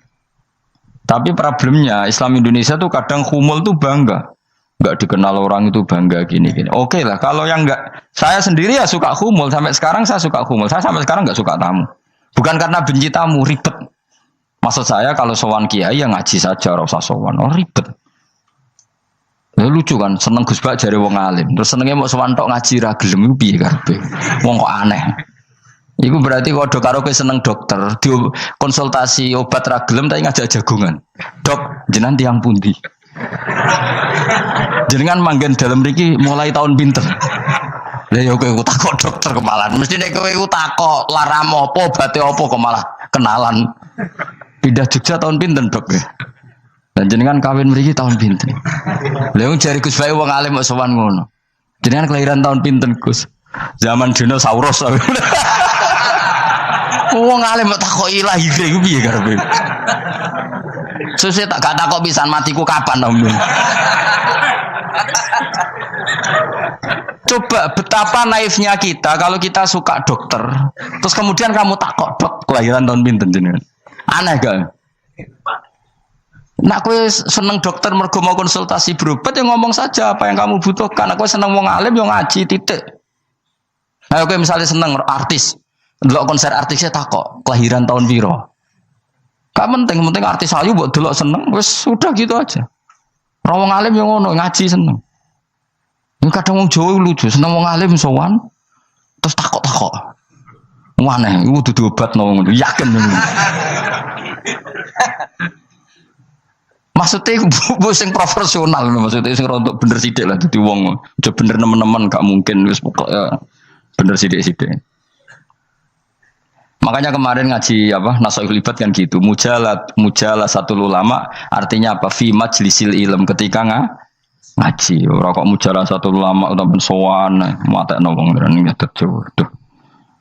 S1: Tapi problemnya Islam Indonesia tuh kadang khumul tuh bangga. Nggak dikenal orang itu bangga gini-gini. Oke lah, kalau yang nggak, saya sendiri ya suka khumul. Sampai sekarang saya suka khumul. Saya sampai sekarang nggak suka tamu. Bukan karena benci tamu, ribet. Maksud saya kalau sowan kiai yang ngaji saja, ora usah sowan. Oh ribet. Ya, lucu kan, seneng Gus Bak jare wong alim. Terus senenge mau sowan tok ngaji ra gelem iku piye karepe? Wong kok aneh. Iku berarti kok do karo kowe seneng dokter, di konsultasi obat ra gelem tapi ngajak jagongan. Dok, jenengan tiyang pundi? Jenengan manggen dalem mriki mulai tahun pinten? Lah ya kowe takok dokter kemalan. Mesti nek kowe takok laram apa, obate apa kok malah kenalan. Pindah Jogja tahun pinten, Dok? Dan jenengan kawin mriki tahun pinten? Lha wong jare Gus Bae wong alim kok sowan ngono. Jenengan kelahiran tahun pinten, Gus? Zaman dinosaurus. Wong alim kok takoki lahir iku piye karepe? Sesuk tak gak takok pisan matiku kapan, Om. Coba betapa naifnya kita kalau kita suka dokter, terus kemudian kamu takok, Dok, kelahiran tahun pinten jenengan? Aneh gak? Nak kowe seneng dokter mergo mau konsultasi berobat ya ngomong saja apa yang kamu butuhkan. Aku seneng wong alim yo ngaji titik. Nah, kowe misalnya seneng artis, delok konser artisnya takok kelahiran tahun piro. Gak penting artis ayu mbok delok seneng wis sudah gitu aja. Ora wong alim yo ngono ngaji seneng. Yang kadang wong Jawa lucu, seneng wong alim sowan terus takok-takok. Aneh, iku dudu obat ngono, yakin ngono. Maksudnya bu sing profesional, maksudnya sing rontok bener sidik lah, jadi wong udah bener nemen-nemen gak mungkin wis pokoknya bener sidik-sidik. Makanya kemarin ngaji apa Nasoihul Ibad kan gitu, mujalah satu ulama artinya apa? Fi majlisil ilm ketika ngaji, ora kok mujalah satu ulama utawa sowan matekno wong ngene nyatet jodoh.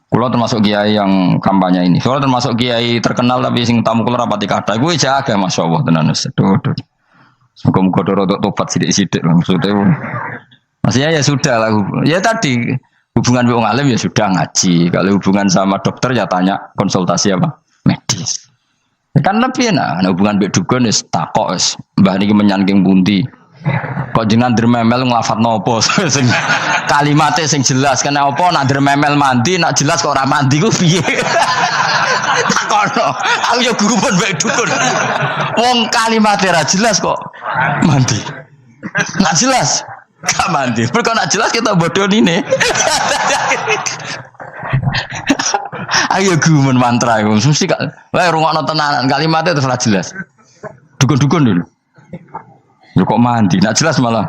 S1: Kulo termasuk kiai yang kampanye ini. Kulo termasuk kiai terkenal tapi sing tamu kulo rapati kathah. Kuwi jaga masyaallah tenan wis. Muga-muga rodok tobat sithik-sithik maksudnya. Maksudnya ya sudah lah. Ya tadi hubungan wong alim ya sudah ngaji. Kalau hubungan sama dokter ya tanya konsultasi apa? Medis. Kan lebih enak. Hubungan mbek dukun wis takok wis. Mbah niki menyangking pundi? Kok jenengan dermemel nglafadzno apa sing kalimate sing jelas kena apa nak dermemel mandi nak jelas kok ora mandi ku piye takono aku ya guru pun bae dukun wong kalimate ra jelas kok mandi nak jelas gak mandi kok nak jelas kita bodoh ini ayo guru mantra iku mesti gak wae rungokno tenanan kalimate terus ra jelas dukun-dukun dulu. Yo kok mandi, nak jelas malah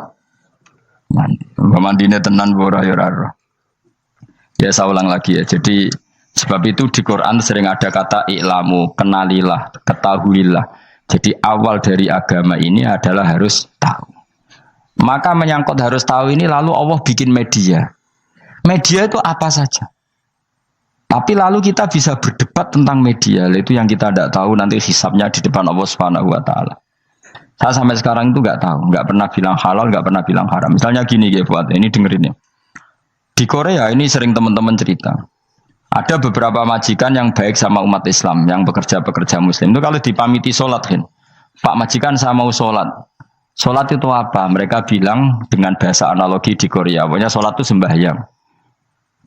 S1: mandi. Mandine tenan ora ya ora. Ya saya ulang lagi ya. Jadi sebab itu di Quran sering ada kata i'lamu, kenalilah, ketahuilah. Jadi awal dari agama ini adalah harus tahu. Maka menyangkut harus tahu ini lalu Allah bikin media. Media itu apa saja. Tapi lalu kita bisa berdebat tentang media. Itu yang kita tidak tahu nanti hisabnya di depan Allah Subhanahu wa taala. Saya sampai sekarang itu nggak tahu, nggak pernah bilang halal, nggak pernah bilang haram. Misalnya gini ya buat ini dengerin ya. Di Korea ini sering teman-teman cerita. Ada beberapa majikan yang baik sama umat Islam, yang pekerja-pekerja Muslim itu kalau dipamiti sholat kan, Pak majikan saya mau sholat. Sholat itu apa? Mereka bilang dengan bahasa analogi di Korea, pokoknya sholat itu sembahyang.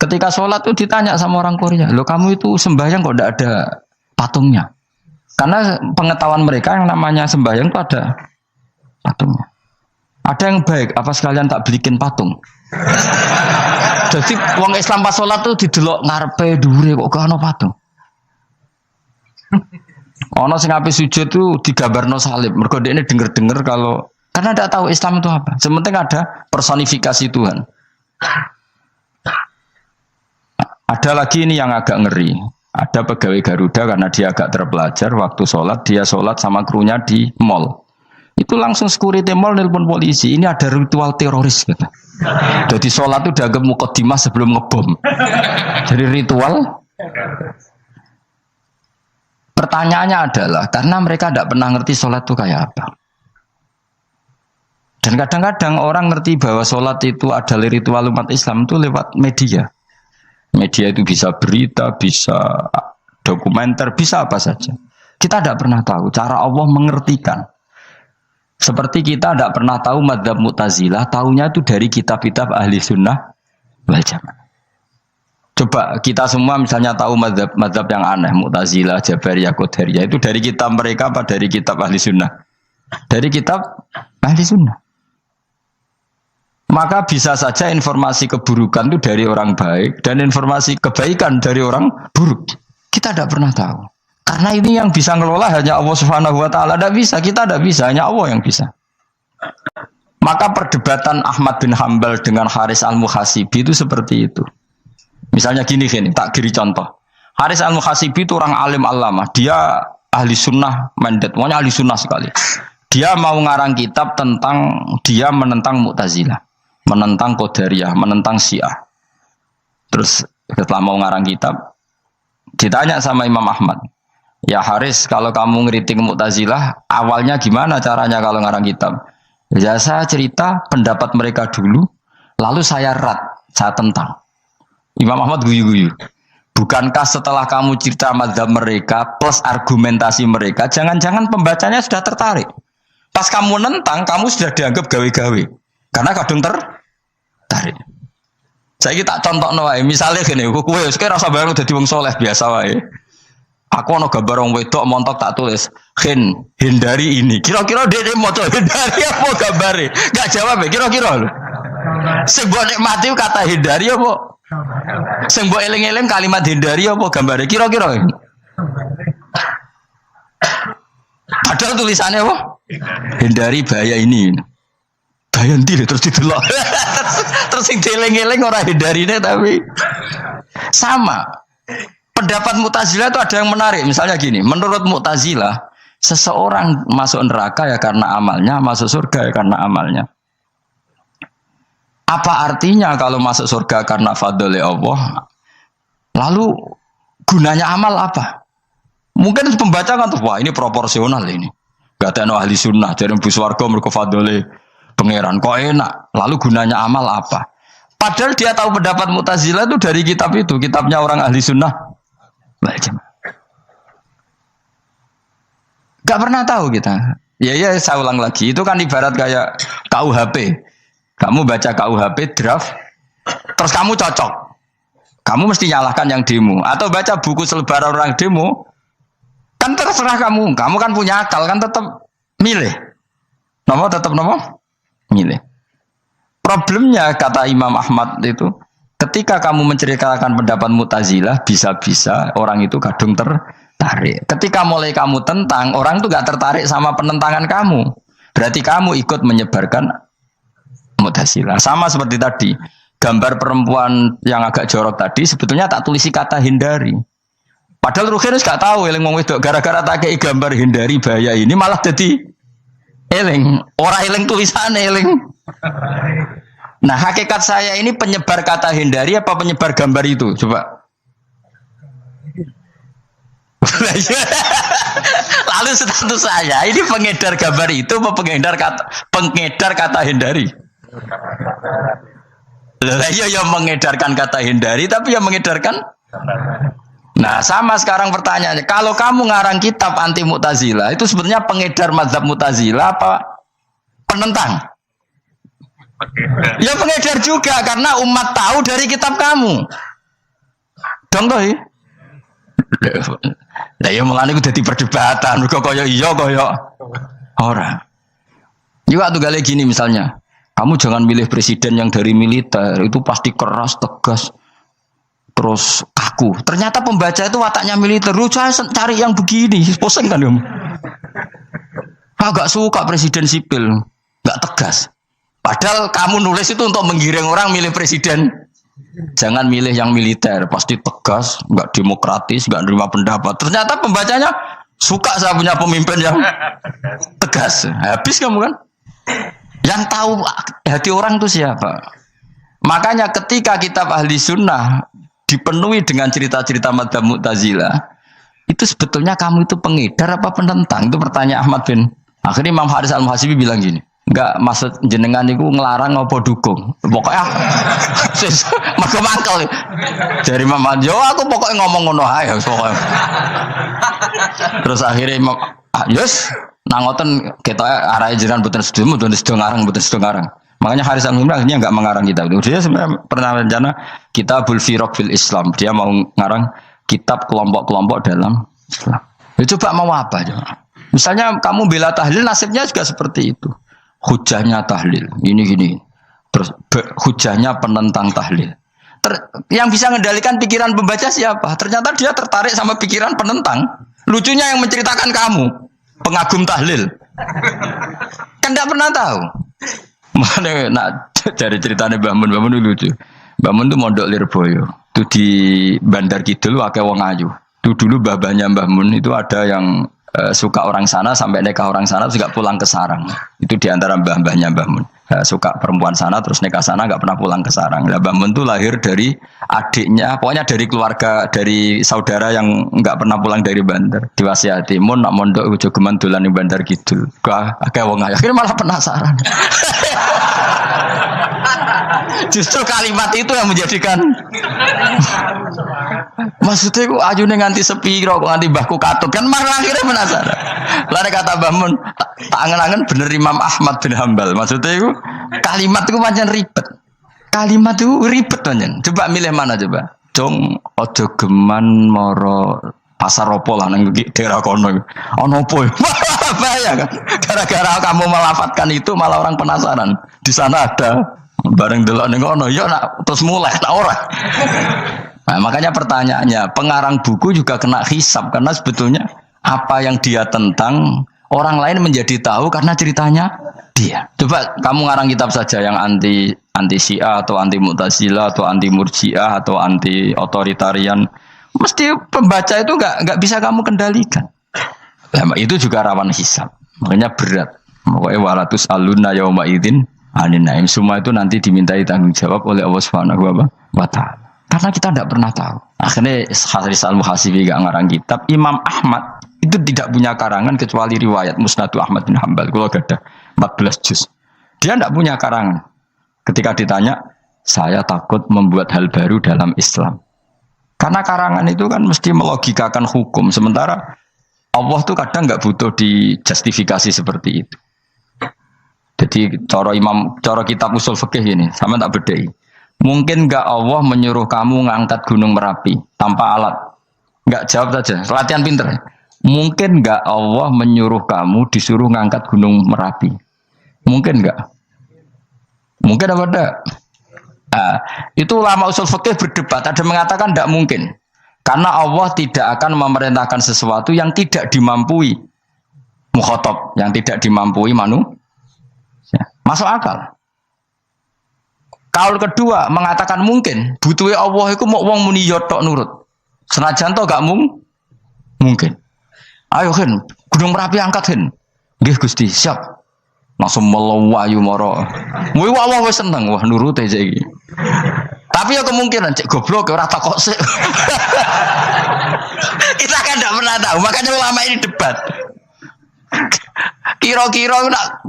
S1: Ketika sholat itu ditanya sama orang Korea, loh kamu itu sembahyang kok tidak ada patungnya? Karena pengetahuan mereka yang namanya sembahyang itu ada patungnya. Ada yang baik, apa sekalian tak belikin patung? Jadi wong Islam pas sholat tuh didelok ngarepe dhuwure kok gak ono patung. Ono sing ape sujud tuh digambarno salib. Mergo dekne denger-denger kalau karena tidak tahu Islam itu apa. Sementing ada personifikasi Tuhan. Ada lagi ini yang agak ngeri. Ada pegawai Garuda karena dia agak terpelajar waktu sholat dia sholat sama krunya di mall. Itu langsung security mall nelpon polisi. Ini ada ritual teroris gitu. Jadi sholat itu dianggap mukadimah sebelum ngebom. Jadi ritual. Pertanyaannya adalah karena mereka tidak pernah ngerti sholat itu kayak apa. Dan kadang-kadang orang ngerti bahwa sholat itu adalah ritual umat Islam itu lewat media. Media itu bisa berita, bisa dokumenter, bisa apa saja. Kita tidak pernah tahu cara Allah mengertikan. Seperti kita tidak pernah tahu madzhab Mu'tazilah, tahunya itu dari kitab-kitab ahli sunnah wal jamaah. Coba kita semua misalnya tahu madzhab yang aneh, Mu'tazilah, Jabariyah, Qadariyah, itu dari kitab mereka apa dari kitab ahli sunnah? Dari kitab ahli sunnah. Maka bisa saja informasi keburukan itu dari orang baik dan informasi kebaikan dari orang buruk. Kita tidak pernah tahu. Karena ini yang bisa ngelola hanya Allah Subhanahu wa taala. Tidak bisa, kita tidak bisa, hanya Allah yang bisa. Maka perdebatan Ahmad bin Hambal dengan Haris al-Muhasibi itu seperti itu. Misalnya gini, tak kiri contoh. Haris al-Muhasibi itu orang alim alama. Dia ahli sunnah mandat, pokoknya ahli sunnah sekali. Dia mau ngarang kitab tentang dia menentang Mu'tazilah, menentang Qadariyah, menentang Syiah. Terus setelah mau ngarang kitab, ditanya sama Imam Ahmad, ya Haris, kalau kamu ngeritik Mu'tazilah, awalnya gimana caranya kalau ngarang kitab? Ya saya cerita pendapat mereka dulu, lalu saya saya tentang. Imam Ahmad guyu-guyu. Bukankah setelah kamu cerita mazhab mereka plus argumentasi mereka, jangan-jangan pembacanya sudah tertarik. Pas kamu nentang, kamu sudah dianggap gawe-gawe. Karena kadung tertarik. Saya tak contoh wae, misalnya gini, kowe sekarang rasa bareng dadi wong soleh biasa wae. Aku ono gambar wong wedok montok tak tulis, hindari ini. Kira-kira dia mau hindari apa gambare? Enggak jawab ya, kira-kira lho. Sing mbok nikmati kata hindari apa? Sing mbok eling-eling kalimat hindari apa gambare? Kira-kira. Padahal tulisannya apa? Hindari bahaya ini. Bahaya nanti terus didelok. Terus yang dieling-eling orang hindarinya tapi sama. Pendapat Mu'tazilah itu ada yang menarik. Misalnya gini, menurut Mu'tazilah, seseorang masuk neraka ya karena amalnya, masuk surga ya karena amalnya. Apa artinya kalau masuk surga karena fadl Allah? Lalu gunanya amal apa? Mungkin pembaca kan tuh, wah ini proporsional ini. Gak ada ahli sunnah, jadi bus warga mereka fadli pangeran. Kok enak? Lalu gunanya amal apa? Padahal dia tahu pendapat Mu'tazilah itu dari kitab itu, kitabnya orang ahli sunnah. Gak pernah tahu kita. Ya saya ulang lagi, itu kan ibarat kayak KUHP. Kamu baca KUHP draft, terus kamu cocok. Kamu mesti nyalahkan yang demo. Atau baca buku selebaran orang demo, kan terserah kamu. Kamu kan punya akal, kan tetap milih. Tetap milih. Problemnya kata Imam Ahmad itu, ketika kamu menceritakan pendapat Mu'tazilah, bisa-bisa orang itu kadung tertarik. Ketika mulai kamu tentang, orang itu gak tertarik sama penentangan kamu. Berarti kamu ikut menyebarkan Mu'tazilah. Sama seperti tadi, gambar perempuan yang agak jorok tadi, sebetulnya tak tulisi kata hindari. Padahal Rukinus gak tahu eling wong wedok gara-gara tak kei gambar hindari bahaya ini malah jadi eling. Ora eling tulisannya eling. Nah, hakikat saya ini penyebar kata hindari apa penyebar gambar itu? Coba. Lalu status saya ini pengedar gambar itu apa pengedar kata hindari? Lah iya yang mengedarkan kata hindari tapi yang mengedarkan. Nah sama sekarang pertanyaannya, kalau kamu ngarang kitab anti Mu'tazilah itu sebetulnya pengedar mazhab Mu'tazilah apa penentang? Ya pengedar juga karena umat tahu dari kitab kamu. Dong toh? Lah ya mulane kudu dadi perdebatan, kok koyo iya koyo ora. Juga tuh gale gini misalnya, kamu jangan milih presiden yang dari militer, itu pasti keras, tegas. Terus kaku. Ternyata pembaca itu wataknya militer. Lu cari yang begini, bosan kan kamu? Agak suka presiden sipil, nggak tegas. Padahal kamu nulis itu untuk menggiring orang milih presiden. Jangan milih yang militer, pasti tegas, nggak demokratis, nggak nerima pendapat. Ternyata pembacanya suka saya punya pemimpin yang tegas. Habis kamu kan? Yang tahu hati orang itu siapa? Makanya ketika kitab ahli sunnah dipenuhi dengan cerita-cerita madzhab Mu'tazilah, itu sebetulnya kamu itu pengedar apa penentang? Itu pertanyaan Ahmad bin. Akhirnya Imam Haris al-Muhasibi bilang gini, Enggak maksud jenengan niku nglarang apa dukung. Pokoknya sis mangkel. Dari Mama Jo aku pokoknya ngomong ngono ae pokoknya. Terus akhirnya yes nang ngoten ketoke arahe jenengan mboten sedo ngarang. Makanya Haris Al-Humra akhirnya enggak mengarang kitab itu. Dia sebenarnya pernah rencana Kitabul Firaq fil Islam. Dia mau ngarang kitab kelompok-kelompok dalam Islam. Ya, coba mau apa coba? Misalnya kamu bela tahlil nasibnya juga seperti itu. Hujahnya tahlil, gini. Terus hujahnya penentang tahlil. Yang bisa mengendalikan pikiran pembaca siapa? Ternyata dia tertarik sama pikiran penentang. Lucunya yang menceritakan kamu, pengagum tahlil. Kan tidak pernah tahu. Mana nak dari ceritanya Mbah Mun lucu. Mbah Mun itu mondok Lirboyo. Itu di Bandar Kidul akeh wong ayu. Itu dulu babahnya Mbah Mun itu ada yang suka orang sana sampai nikah orang sana juga pulang ke sarang. Itu diantara mbah-mbahnya Mbah Mun. Suka perempuan sana terus nikah sana nggak pernah pulang ke sarang. Nah, Mbah Mun itu lahir dari adiknya, pokoknya dari keluarga dari saudara yang nggak pernah pulang dari Bandar. Diwasiati Mun nak mondok ujo geman dolan ning Bandar Kidul. Kayak wong akhirnya malah penasaran. Justru kalimat itu yang menjadikan maksudnya aku ajune nganti sepiro kok nganti mbahku katut kan malah akhirnya penasaran. Lare kata Mbah Mun tak angen-angen bener Imam Ahmad bin Hambal. Maksudnya itu kalimat itu pancen ribet. Kalimat itu ribet pancen. Coba milih mana coba? Dong ojo geman moro pasar opo lah nang daerah kono. Ono opo? Bahaya kan. Gara-gara kamu melafatkan itu malah orang penasaran. Di sana ada bareng delok ning kono ya nak terus mulai nak ora. Nah, makanya pertanyaannya, pengarang buku juga kena hisab karena sebetulnya apa yang dia tentang orang lain menjadi tahu karena ceritanya dia. Coba kamu ngarang kitab saja yang anti Syiah atau anti Mu'tazilah atau anti Murji'ah atau anti otoritarian, mesti pembaca itu enggak bisa kamu kendalikan. Nah, itu juga rawan hisab. Makanya berat. Pokoknya walatus alunna yauma idzin anin naim, semua itu nanti dimintai tanggung jawab oleh Allah Subhanahu wa taala. Karena kita tidak pernah tahu. Akhirnya Haris Al-Muhasibi gak ngarang kitab. Imam Ahmad itu tidak punya karangan kecuali riwayat Musnad Ahmad bin Hambal. Kalau ada 14 juz. Dia tidak punya karangan. Ketika ditanya, saya takut membuat hal baru dalam Islam. Karena karangan itu kan mesti melogikakan hukum. Sementara Allah tuh kadang nggak butuh dijustifikasi seperti itu. Jadi cara kitab usul fikih ini sama tak bedai. Mungkin nggak Allah menyuruh kamu ngangkat gunung Merapi tanpa alat? Nggak, jawab saja. Latihan pinter. Mungkin nggak Allah menyuruh kamu disuruh ngangkat gunung Merapi? Mungkin nggak? Mungkin apa enggak? Nah, itu ulama usul fikih berdebat. Ada mengatakan tidak mungkin. Karena Allah tidak akan memerintahkan sesuatu yang tidak dimampui mukhatab, yang tidak dimampui manusia. Masuk akal. Kaul kedua mengatakan mungkin. Butuhe Allah itu mau wong muni yotok nurut. Senajan to gak mungkin. Ayo Hen, Gunung Merapi angkat Hen. Nggih Gusti, siap. Langsung melayu moro. Muwi Allah wis seneng, wah nurut aja iki. Tapi ya kemungkinan cek goblok ora takok sik. Kita kan tidak pernah tahu, makanya ulama ini debat. Kira-kira nak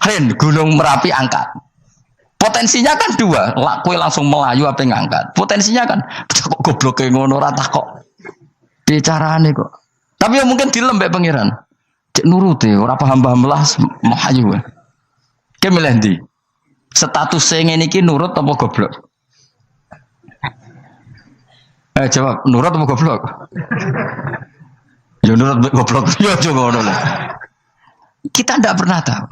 S1: Hen Gunung Merapi angkat. Potensinya kan dua, kowe langsung melayu apa ngangkat. Potensinya kan kok goblok kayak ngono ora takok. Bicarane kok. Tapi ya mungkin dilembek pangeran. Cek nuruti ora paham-paham lah melayu. Ki milih ndi? Status sing ngene iki nurut apa goblok? Jawab, nurut apa goblok? Ya nurut goblok. Ya coba ngono. Kita ndak pernah tahu.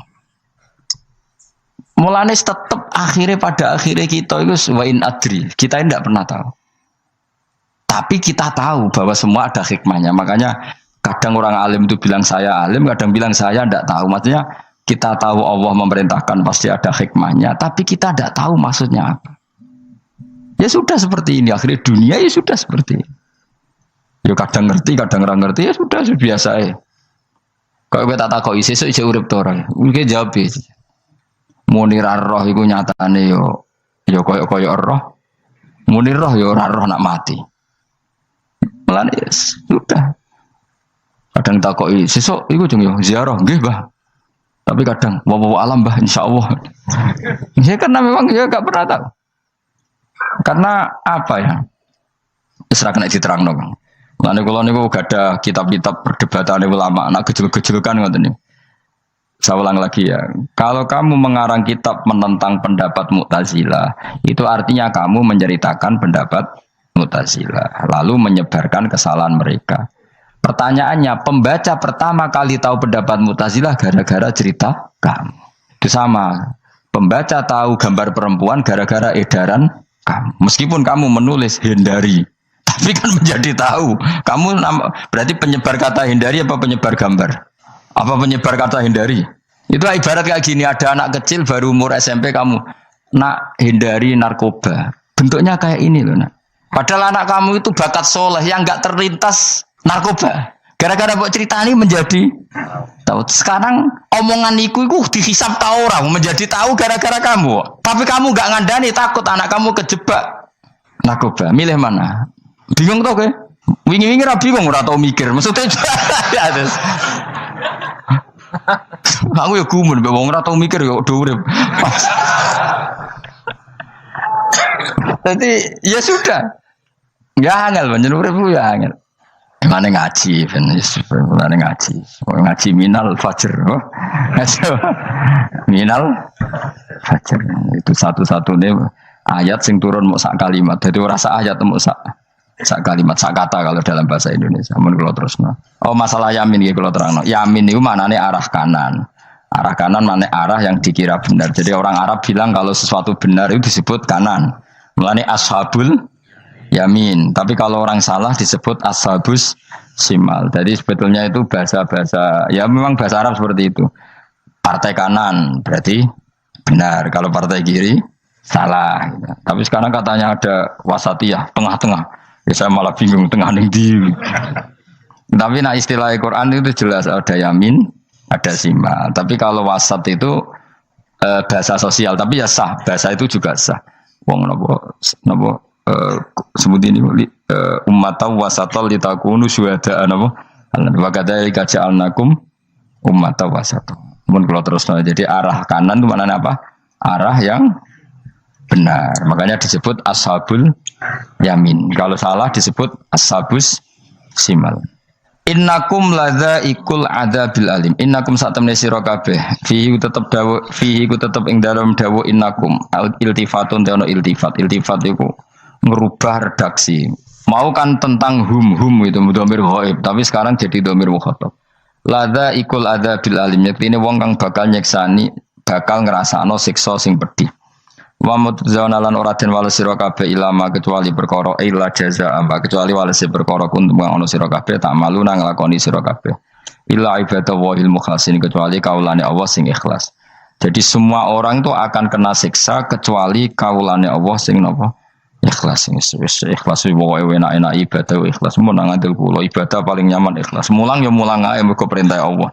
S1: Mulane tetap pada akhirnya kita itu wain adri. Kita tidak pernah tahu. Tapi kita tahu bahwa semua ada hikmahnya. Makanya kadang orang alim itu bilang saya alim, kadang bilang saya tidak tahu. Maksudnya kita tahu Allah memerintahkan pasti ada hikmahnya. Tapi kita tidak tahu maksudnya apa. Ya sudah seperti ini. Akhirnya dunia ya sudah seperti ini. Ya kadang ngerti, kadang orang ngerti. Ya sudah biasa ya. Kalau kita tak tahu isi urip orang. Mungkin jawab Munir roh iku nyatane yo koyo roh. Munir roh yo ora roh nak mati. Mulane sudah. Kadang takoki, sesuk iku jeng yo ziarah nggih, Mbah. Tapi kadang wawa alam bah insyaallah. Ya karena memang dia enggak pernah tahu. Karena apa ya? Wis ra kena diterangno, Kang. Lane kula niku gak ada kitab-kitab perdebatan ulama, nak gejol-gejolkan ngoten niku. Saya ulang lagi ya. Kalau kamu mengarang kitab menentang pendapat Mu'tazilah, itu artinya kamu menceritakan pendapat Mu'tazilah, lalu menyebarkan kesalahan mereka. Pertanyaannya, pembaca pertama kali tahu pendapat Mu'tazilah gara-gara cerita kamu. Itu sama. Pembaca tahu gambar perempuan gara-gara edaran kamu. Meskipun kamu menulis hindari, tapi kan menjadi tahu. Kamu berarti penyebar kata hindari apa penyebar gambar? Apa penyebar kata hindari? Itu ibarat kayak gini, ada anak kecil baru umur SMP kamu nak hindari narkoba. Bentuknya kayak ini loh nak. Padahal anak kamu itu bakat soleh yang nggak terlintas narkoba. Gara-gara buat cerita ini menjadi tahu. Sekarang omongan iku dihisap tahu orang menjadi tahu gara-gara kamu. Tapi kamu nggak ngandani, takut anak kamu kejebak narkoba. Milih mana? Bingung tau ke? Wingi-wingi ra bingung ora tau mikir. Maksudnya aku ya gumun mbek wong ora tau mikir ya do urip. Jadi ya sudah. Ya angel panjen urip ya angel. Mana ngaji ben mana ngaji. Ngaji minal fajr. Minal fajr. Itu satu-satunya ayat sing turun mau sak kalimat. Jadi ora sak ayat mau sak kalimat, sak kata kalau dalam bahasa Indonesia. Mun kula terusno. Oh, masalah yamin iki kula terangno. Yamin niku maknane arah kanan. Arah kanan maknane arah yang dikira benar. Jadi orang Arab bilang kalau sesuatu benar itu disebut kanan. Mulane ashabul yamin. Tapi kalau orang salah disebut ashabus simal. Jadi sebetulnya itu bahasa-bahasa ya memang bahasa Arab seperti itu. Partai kanan berarti benar. Kalau partai kiri salah. Tapi sekarang katanya ada wasatiyah, tengah-tengah. Ya, saya malah bingung tengah ning ndi. Tapi nah istilah Al-Qur'an itu jelas ada yamin, ada simal. Tapi kalau wasat itu bahasa sosial, tapi ya sah. Bahasa itu juga sah. Wong napa sebut ini ummatan wasatan litakunu syuhada'a napa? Wa kadzalika ja'alnakum ummatan wasatan. Mun kalau terus jadi arah kanan itu maknanya apa? Arah yang benar. Makanya disebut ashabul yamin. Kalau salah disebut ashabus simal. Innakum ladzaikul adzabil alim. Innakum satamne sira kabeh. Fihi tetep dawu, fihi ku tetep ing dalem dawu innakum. Iltifatun teono iltifat. Iltifat iku ngerubah redaksi. Mau kan tentang hum itu dhamir ghaib, tapi sekarang jadi dhamir mukhatab. Ladzaikul adzabil alim. Yektine wong kang bakal nyeksani, bakal ngrasakno siksa sing pedih. Wa mutzauna lan ora den wales sira kabeh ilama kecuali perkara illa jazaa kecuali wales perkara kuntum ana sira kabeh tak malu nang nglakoni sira kabeh illa ibadah wahil mukhlasin kecuali kaulane Allah sing ikhlas. Jadi semua orang itu akan kena siksa kecuali kaulane Allah sing napa ikhlas. Wis ikhlas wae enak-enak ibadah ikhlas mun nang ngandel kula ibadah paling nyaman ikhlas. Mulang ya mulang ae mergo perintah Allah.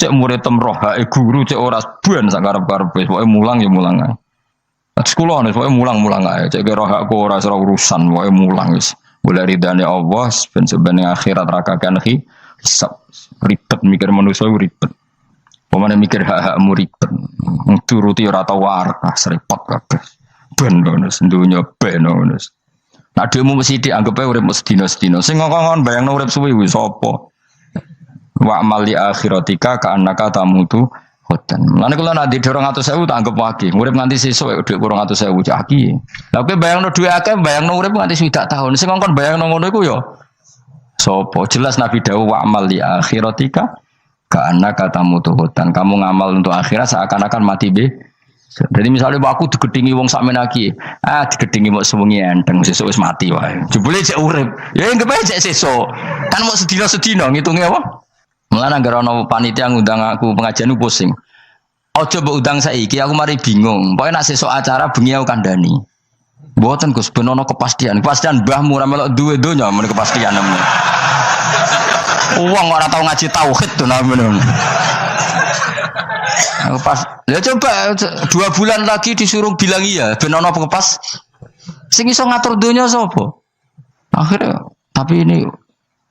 S1: Cek murid temroh guru cek ora ban sak karep-karepe pokoke mulang ya mulang ae. Sekolah nih, pokoknya mulang-mulang aja. Cek roh aku ora urusan, pokoknya mulang wis. Boleh ridane Allah, ben sebenarnya akhirat rakakan hisab ribet mikir manusia ribet. Pemane mikir hak-hakmu ribet. Turuti ora tau warah, serepot kabeh. Ben bonus dunya ben bonus. Nah dhewe mesti dianggep ae urip sedina-sedina. Sing ngongkon bayangno urip suwi wis sapa? Wa amali akhiratika ka annaka tamutu hoten. Mulane kula nek ndek 200.000 tak anggap wage. Urip nganti sesuk dhuwit 200.000 cah iki. Lah kowe bayangno dhuwit akeh, bayangno urip nganti 20 tahun. Sing ngongkon bayangno ngono iku ya sapa? Jelas Nabi dawuh wa amal li akhiratika ka annaka tamutu hoten. Kamu ngamal untuk akhirat seakan-akan mati be. Jadi misalnya aku digedingi wong sakmen iki, digedingi mok sewengi enteng sesuk wis mati wae. Jebule cek urip. Ya anggap ae cek sesuk. Kan mok sedina-sedina ngitunge apa? Mulane anggere ana panitia ngundang aku pengajian ku pusing. Aja mbok undang saiki aku mari bingung. Pokoke nek sesuk acara bengi aku kandhani. Mboten Gus ben ana kepastian. Kepastian mbahmu ora melok duwe donya men kepastian men. Wong ora tau ngaji tauhid to men. Aku pas. Ya coba 2 bulan lagi disuruh bilang iya ben ana pengepas. Sing iso ngatur donya sapa? Akhirnya tapi ini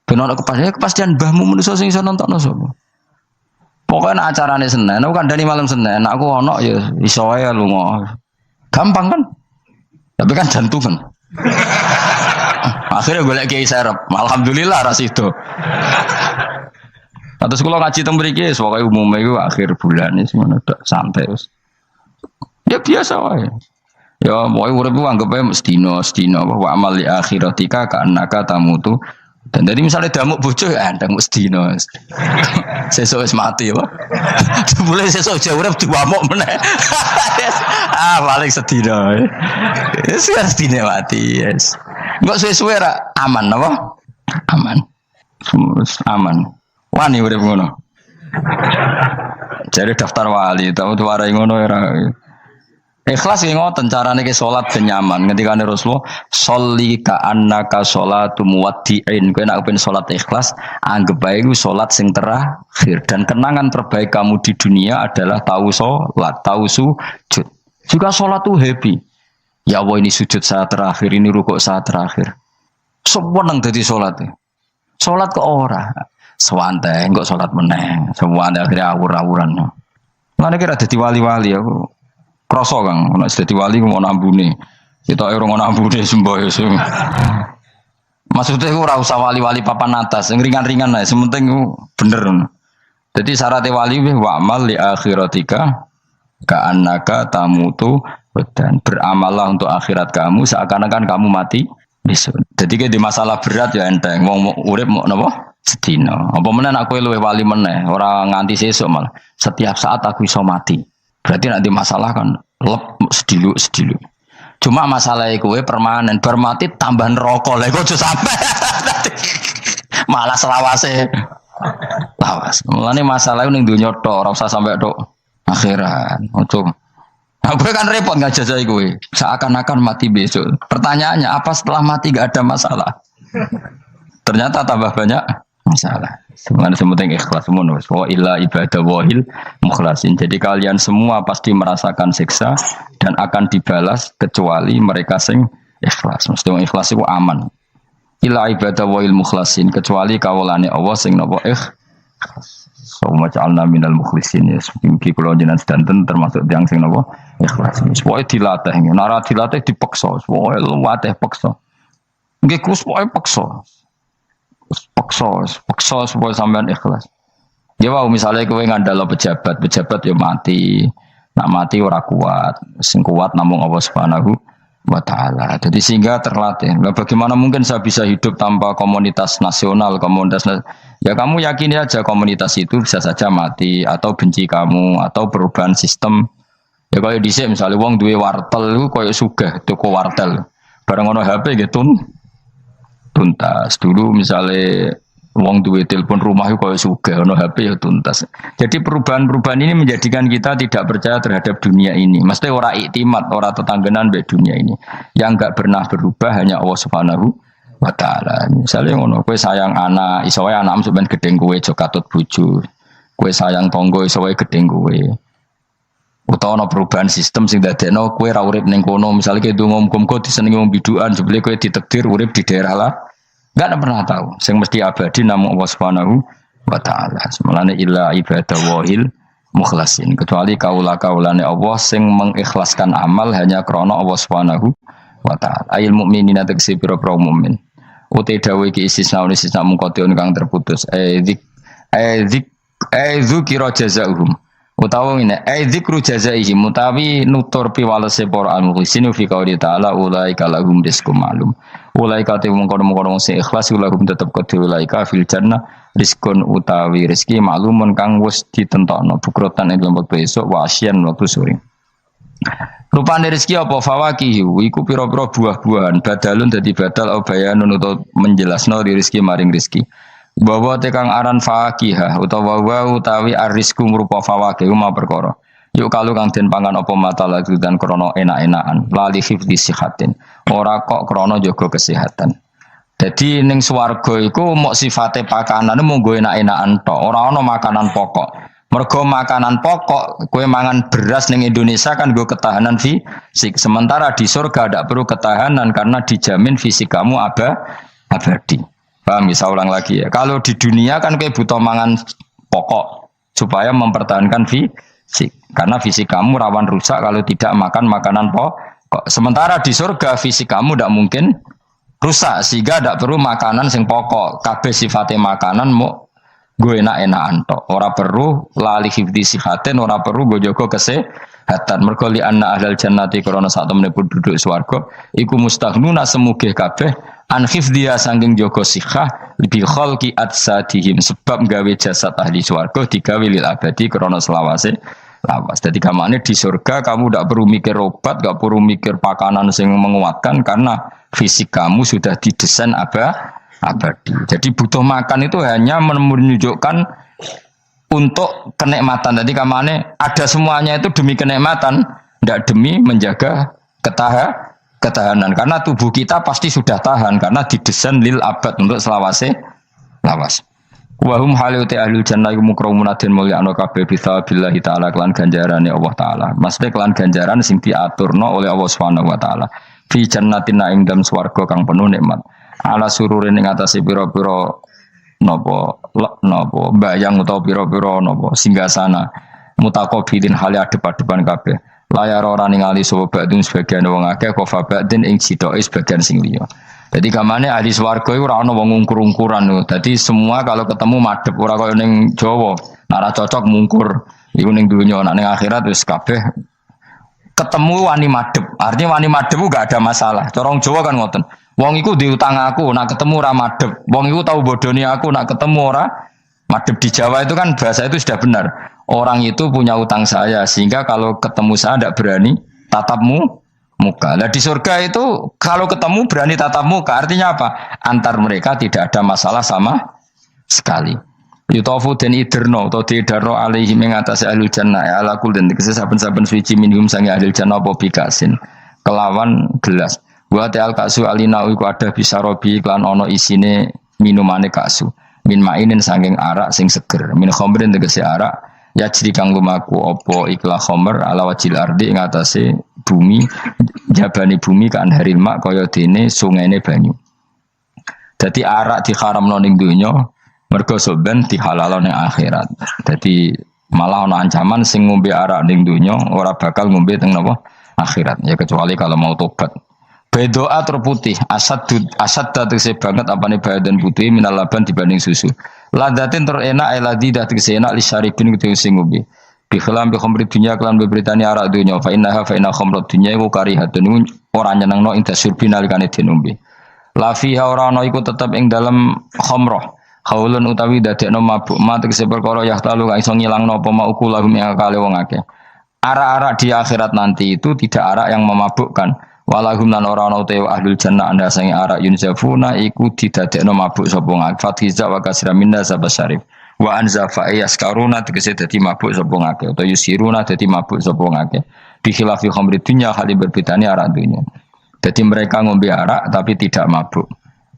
S1: benar kepastian mbahmu manusia sing iso nonton sapa. Pokoknya acarane Senin, aku kandhani malam Senin, aku ono ya iso wae lunga. Gampang kan? Tapi kan jantungan. Akhirnya golek kiai serep. Alhamdulillah ras itu. Terus kalau ngaji teng mriki pokoke umume iku akhir bulan iki ngono tok santai wis. Ya biasa wae. Ya pokoke urip ku anggap ae sedina wa amal li akhiratika ka annaka tamutu. Dan dari misalnya damuk bojo ya ndang sedina. Sesuk wis mati wae. Boleh sesuk aja urip diwamuk meneh. Paling sedina. Wis sedina mati, yes. Enggak suwe-suwe ra aman apa? Aman. Aman. Wani urip ngono. Jadi daftar wali, tahu tuh warai ngono era. Ikhlas ki ngoten carane ki salat ben nyaman. Ngendikane Rasulullah, "Sholli ka annaka sholatu muwaddi'in." Kowe nek pengen salat ikhlas, anggap bae iku salat sing terakhir dan kenangan terbaik kamu di dunia adalah tahu salat, tahu sujud. Juga salat tuh happy. Ya Allah ini sujud saat terakhir, ini rukuk saat terakhir. Seneng dadi salat. Salat kok ora. Sewante kok salat meneh. Sewante akhirnya awur-awuran. Ngene kira dadi wali-wali aku. Kroso Kang, nek dadi wali ku ono ambune. Kita ora ono ambune semboyo. Maksudnya aku ora usah wali-wali papan atas, sing ringan-ringan ae, sementing bener. Jadi syarat wali wa amal li akhiratika ka annaka tamutu dan beramallah untuk akhirat kamu seakan-akan kamu mati besok. Jadi di masalah berat ya enteng, wong urip mau napa? Sedina. Apa meneh aku luwih wali meneh, ora nganti sesuk malah. Setiap saat aku iso mati. Berarti nanti masalah kan lep sedilu. Cuma masalah kowe permanen, bar mati tambah neraka. Lha kok aja sampe. Malah selawase. Lawas. Mulane masalah ning donya tok, ora usah sampe tok akhirat. Ojo. Aku kan repot ngajajai kowe. Seakan-akan mati besok. Pertanyaannya apa setelah mati gak ada masalah? Ternyata tambah banyak masalah. Sebenarnya sementing ikhlas semua. Wa illa ibadah wahil mukhlasin. Jadi kalian semua pasti merasakan siksa dan akan dibalas kecuali mereka sing ikhlas. Mesti ikhlas itu aman. Illa ibadah wahil mukhlasin kecuali kawulane Allah sing napa ikhlas. Suma ja'alna minal mukhlisin ya. Mungkin kula jenengan sedanten termasuk tiyang sing napa ikhlas. Pokoke dilatih. Nara dilatih dipaksa. Pokoke luwatih paksa. Nggih kus pokoke paksa. Paksa supaya sampean ikhlas. Ya wow, misalnya kowe ngandalo pejabat ya mati. Nak mati ora kuat. Sing kuat namung Allah Subhanahu wa taala. Jadi sehingga terlatih. Nah, bagaimana mungkin saya bisa hidup tanpa komunitas nasional, ya kamu yakini aja komunitas itu bisa saja mati atau benci kamu atau perubahan sistem. Ya kaya dhisik misalnya wong duwe wartel iku kaya sugih tuku wartel. Bareng ono HP gitu tuntas. Dulu misalnya wong duwe telepon rumah itu kaya sugih ono HP ya tuntas. Jadi perubahan-perubahan ini menjadikan kita tidak percaya terhadap dunia ini. Mesti ora iktimat, ora tetanggenan be dunia ini. Yang enggak pernah berubah hanya Allah Subhanahu wa taala. Misalnya ngono, kowe sayang anak, iso wae anakmu sampean gedeng kowe aja katut bojo. Kowe sayang tangga iso wae gedeng kowe. Utawa ana perubahan sistem sing dadekno kowe ra urip ning kono, misale kowe ndonga muga-muga disenengi wong bidukan, jebule kowe ditakdir urip di daerah lah. Enggak pernah tahu. Sing mesti abadi namung Allah Subhanahu wa taala. Semalane illa ibadah wahil mukhlasin. Kecuali kaula-kaulane Allah sing mengikhlaskan amal hanya krana Allah Subhanahu wa taala. Ayil mukminina tegese pira-pira mukmin. Uti dawuh iki istisna mungkotion kang terputus. Dzikra jazaahum. Utawa ngene, dzikru jazaihim mutawi nutur piwalese para al-mukhlisin fi qouli ta'ala ulaika lahum rizqum ma'lum. Ulaika te mungkon-mungkon sing ikhlas lahum tetep kedhe ulaika fil jannah rizqun utawi rezeki ma'lumun kang wis ditentokno bukrotan ing wektu esuk wa asyan wektu sore. Rupane rezeki apa fawakih iku pira-pira buah-buahan badalun dadi badal bayanun utawa menjelasno rezeki maring rezeki. Bahwa tekang aran fakihah utawa utawi arisku merupa fawakih ma perkara. Yuk kalau kang den pangan apa mata lagi dan krono enak-enakan lali hifdzi sihatin. Ora kok krono jaga kesehatan. Jadi ning swarga iku mok sifate pakanan mung enak-enakan tok, ora ana makanan pokok. Mergo makanan pokok kowe mangan beras ning Indonesia kan nggo ketahanan fisik. Sementara di surga tidak perlu ketahanan karena dijamin fisik kamu abadi. Paham, bisa ulang lagi ya. Kalau di dunia kan kayak butuh mangan pokok, supaya mempertahankan fisik. Karena fisik kamu rawan rusak kalau tidak makan makanan pokok. Sementara di surga fisik kamu tidak mungkin rusak sehingga tidak perlu makanan sing pokok. Kabeh sifatnya makanan mau gue enak-enakan tok. Ora perlu lali hifdzi sihatin, ora perlu gue jaga kesehatan. Mergo li anna ahlal jannati krana sak temene penduduk swarga iku mustaghnuna semugih kabeh an hifdziya saking jaga sihah bi khalqi atsadihim sebab gawe jasad ahli swarga digawe lil abadi krana selawase lawas. Jadi kamane di surga kamu tidak perlu mikir obat, tidak perlu mikir makanan yang menguatkan karena fisik kamu sudah didesain abadi. Jadi butuh makan itu hanya menunjukkan untuk kenikmatan. Jadi kamane ada semuanya itu demi kenikmatan, tidak demi menjaga ketahanan. Karena tubuh kita pasti sudah tahan karena didesain lil abad untuk selawase lawas. Wahum haluti ahlul jannah mukramuuna den mulyakno kabeh bisabillahi taala kelan ganjarane Allah taala. Maksudnya kelan ganjaran sing diaturno oleh Allah Subhanahu wa taala. Fi jannatin naim dalam swarga kang penuh nikmat. Ala sururin ing atase pira-pira napa bayang utawa pira-pira napa singgasana mutaqabilin hale adep-adepan kabeh. Layar ora ningali sapa badun sebagian wong akeh kofa badin ing sitoke sebagian sing liya. Jadi kamane ahli swarga iku ora ana wong ngungkur-ungkuran lho. Dadi semua kalau ketemu madhep ora kaya ning Jawa. Nek cocok mungkur. Iku ning dunya nek ning akhirat wis kabeh ketemu wani madhep. Artinya wani madhep ku gak ada masalah. Corong Jawa kan ngoten. Wong iku diutang aku, nak ketemu ora madhep. Wong iku tau bodoni aku, nak ketemu ora madhep. Di Jawa itu kan bahasa itu sudah benar. Orang itu punya utang saya sehingga kalau ketemu saya tidak berani tatapmu muka. Nah di surga itu kalau ketemu berani tatap muka artinya apa? Antar mereka tidak ada masalah sama sekali. Yutofu dan iderno atau didarno alaihi mengatasi ahlul jannah ya ala kul dan saben-saben suci minhum sangi ahlul jannah apa bikasin kelawan gelas. Buat al kasu alina iku ada bisa robi klan ono isine minumane kasu min mainin sanging arak sing seger min khamrin tegese arak ya jadi kang lumaku opo ikhla khomer ala wajil ardi ngatasi bumi jabani bumi kan haril mak kaya dene sungene banyu. Jadi arak diharamno ning donya mergo soben dihalalno ning akhirat. Jadi malah ana ancaman sing ngombe arak ning donya ora bakal ngombe teng napa akhirat ya kecuali kalau mau tobat. Bedoa terputih asad tegese banget apane badan putih minal laban dibanding susu. Ladatin terenak eladi dah tegese enak li syaribin kudu sing ngombe. Bi khilam bi khamri dunya kelan beberitani arak dunya fa inna khamrat dunya iku karihatun ora nyenengno ing tasyurbi nalikane dinombe. La fiha ora ana iku tetep ing dalem khamrah. Haulun utawi dadekno mabuk ma tegese perkara yahtalu kang iso ngilangno apa ma ukulahum ing akale wong akeh. Arak-arak di akhirat nanti itu tidak arak yang memabukkan. Walahum lan ora ana te ahlul jannah anda sing arak yunzafuna iku didadekno mabuk sapa ngak fatiza wa kasra minna sabasyarif wa anzafa yaskaruna tegese dadi mabuk sapa ngake utawa yusiruna dadi mabuk sapa ngake bi khilafi khamri dunya hal berbedane arak dunya. Jadi mereka ngombe arak tapi tidak mabuk.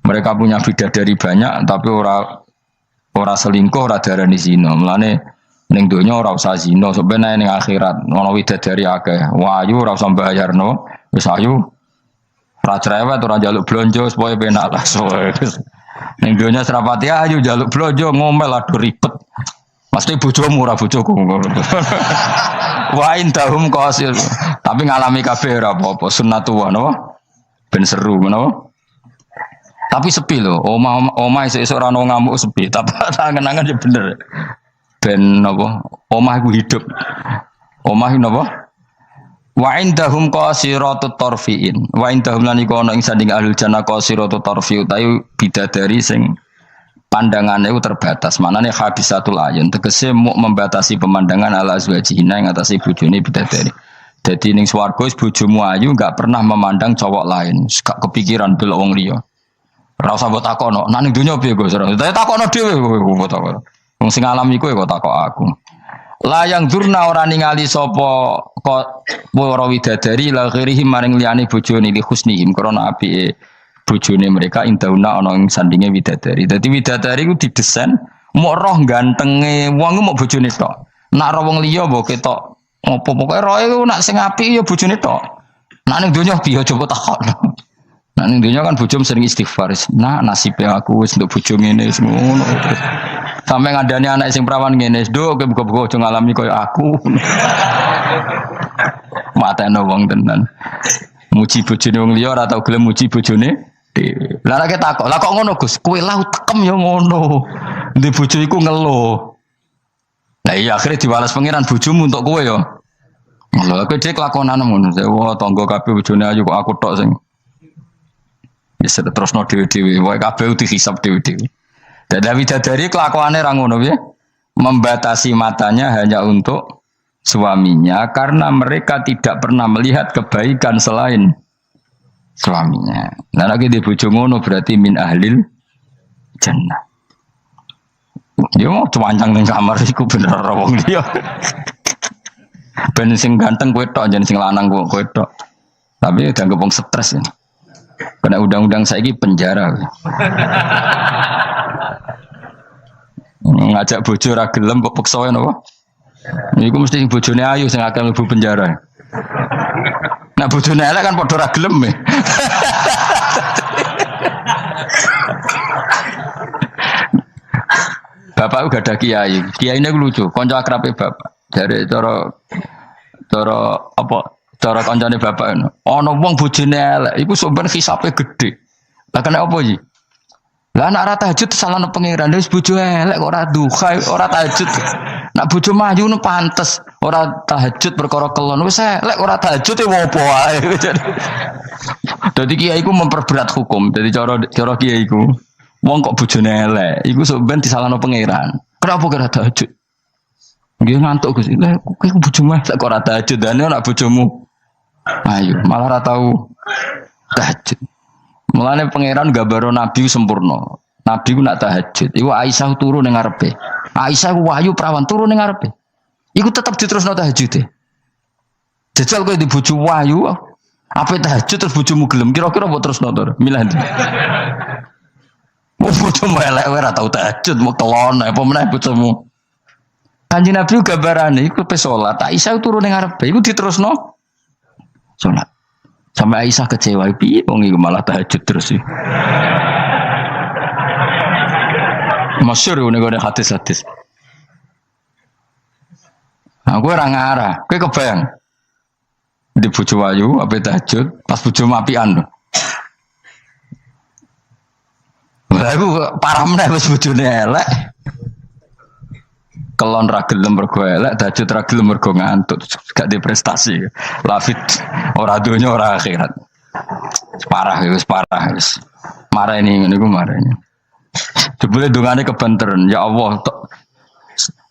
S1: Mereka punya bidadari banyak tapi ora selingkuh ora darani zina. Mulane ning donya ora usah zina sebenarnya ning akhirat ana widadari akeh. Wayu ora usah bayarno. Wis ayu ora cerewet ora njaluk blonjo supaya penak lah soe. Ning donya serapati ayu njaluk blonjo ngomel aduh ribet. Mesti bojomu ora bojoku. Wa indahum qasil. Tapi ngalami kabeh ora apa-apa sunnatullah napa? Ben seru napa? Tapi sepi lho, omah esuk-esuk ora ono ngamuk sepi, tapi angen-angen ya bener. Ben napa? Omah iku hidup. Omah iki napa? Wa indahum qasiratut tarfiin. Wa indahum lan iku ana ing sanding ahlul jannah qasiratut tarfi utawi bidadari sing pandangane iku terbatas. Manane habisatul ayun tegese muk membatasi pemandangan ala azwajina ing atase bojone bidadari. Dadi ning swarga bojomu ayu enggak pernah memandang cowok lain, gak kepikiran belok wong liya. Ora usah mbok takono, nang ning donya piye Gus? Takono dhewe kok takon. Wong sing alami kowe kok takok aku. Layang durna ora ningali sapa kok para widadari la ghirihi maring liyane bojone li husnihim krana apike bojone mereka indauna ana ing sandinge widadari. Dadi widadari ku didesain mok roh gantenge wong mok bojone tok. Nak ro wong liya mbok ketok opo pokoke roe ku nak sing apik ya bojone tok. Nak ning donya piye coba takon. Nak ning donya kan bojom sering istighfar. Nah nasibe aku wis nduk bojo ngene ngono. Sampai ngandani anak sing perawan ngene, "Nduk, kowe buka-buka aja ngalami koyo aku." Mateno wong tenan. Muji bojone wong liya ora tau gelem muji bojone dhewe. Lah nek takok, "Lah kok ngono, Gus? Kowe lau tekem ya ngono." Ndi bojo iku ngeluh. Lah iya akhirnya diwales pangeran bojomu untuk kowe ya. Lho kowe dhek lakonan ngono. Wah, tangga kabeh bojone ayu kok aku tok sing. Wis terusno dhewe-dhewe, wae kabeh dihisab dhewe-dhewe. Dadi widadari kelakuane ra ngono piye? Membatasi matanya hanya untuk suaminya karena mereka tidak pernah melihat kebaikan selain suaminya. Nah, nek di bojo ngono berarti min ahlil jannah. Dia mau cuancang ning kamar iku bener wong liya. Ben sing ganteng kowe tok, jan sing lanang kowe tok. Tapi dianggap wong stres ya. Kena undang-undang saiki penjara. Ngajak bojo ra gelem kok peksa napa? Niku mesti bojone ayu sing akeh mlebu penjara. Nek bojone elek kan padha ra gelem. Bapak gak ada kiai. Kiai ini lucu, kanca akrabe bapak. Dari cara apa? Cara kancane bapak ngono. Ana wong bojone elek, iku sampean hisabe gede. Lah kena apa iki? Lah anak ora tahajud salahno pangeran, wis bojo elek kok ora duha, ora tahajud. Nak bojo maju nu pantes, ora tahajud perkara kelon. Wis elek ora tahajud e opo wae. Dadi kiai iku memperberat hukum. Dadi cara kiai iku wong kok bojone elek, iku sampean disalahno pangeran. Kenapa kira tahajud? Nggih ngantuk Gus. Lah kowe bojomu elek kok ora tahajud, dane nak bojomu ayo malah ora tau tahajud. Mulane pangeran gambaro nabi sempurna. Nabi ku nak tahajud. Iku Aisyah turu ning ngarepe. Aisyah ku wahyu prawan turu ning ngarepe. Iku tetep diterusno tahajude. Jajal kowe di bojo wahyu, apa tahajud terus bojomu gelem kira-kira mbok terusno to? Milih ndi? Bojomu elek ora tau tahajud, mau kelon apa meneh bojomu. Kanjeng Nabi gambarane iku pe salat. Aisyah turu ning ngarepe. Iku diterusno salat. Sampai Aisyah kecewa, piye wong iku malah tahajud terus sih. Masyhur ngene hadis-hadis. Aku ora ngarah, kowe kebayang. Di bojo ayu ape tahajud, pas bojo mapian. Lah aku parah meneh wis bojone elek. Kelon ra gelem mergo elek, tahajud ra gelem mergo ngantuk, gak di prestasi. Lafit ora donya ora akhirat. Wis parah wis. Marah ini ngene iku marah ini. Jebule dongane kebanteran, ya Allah,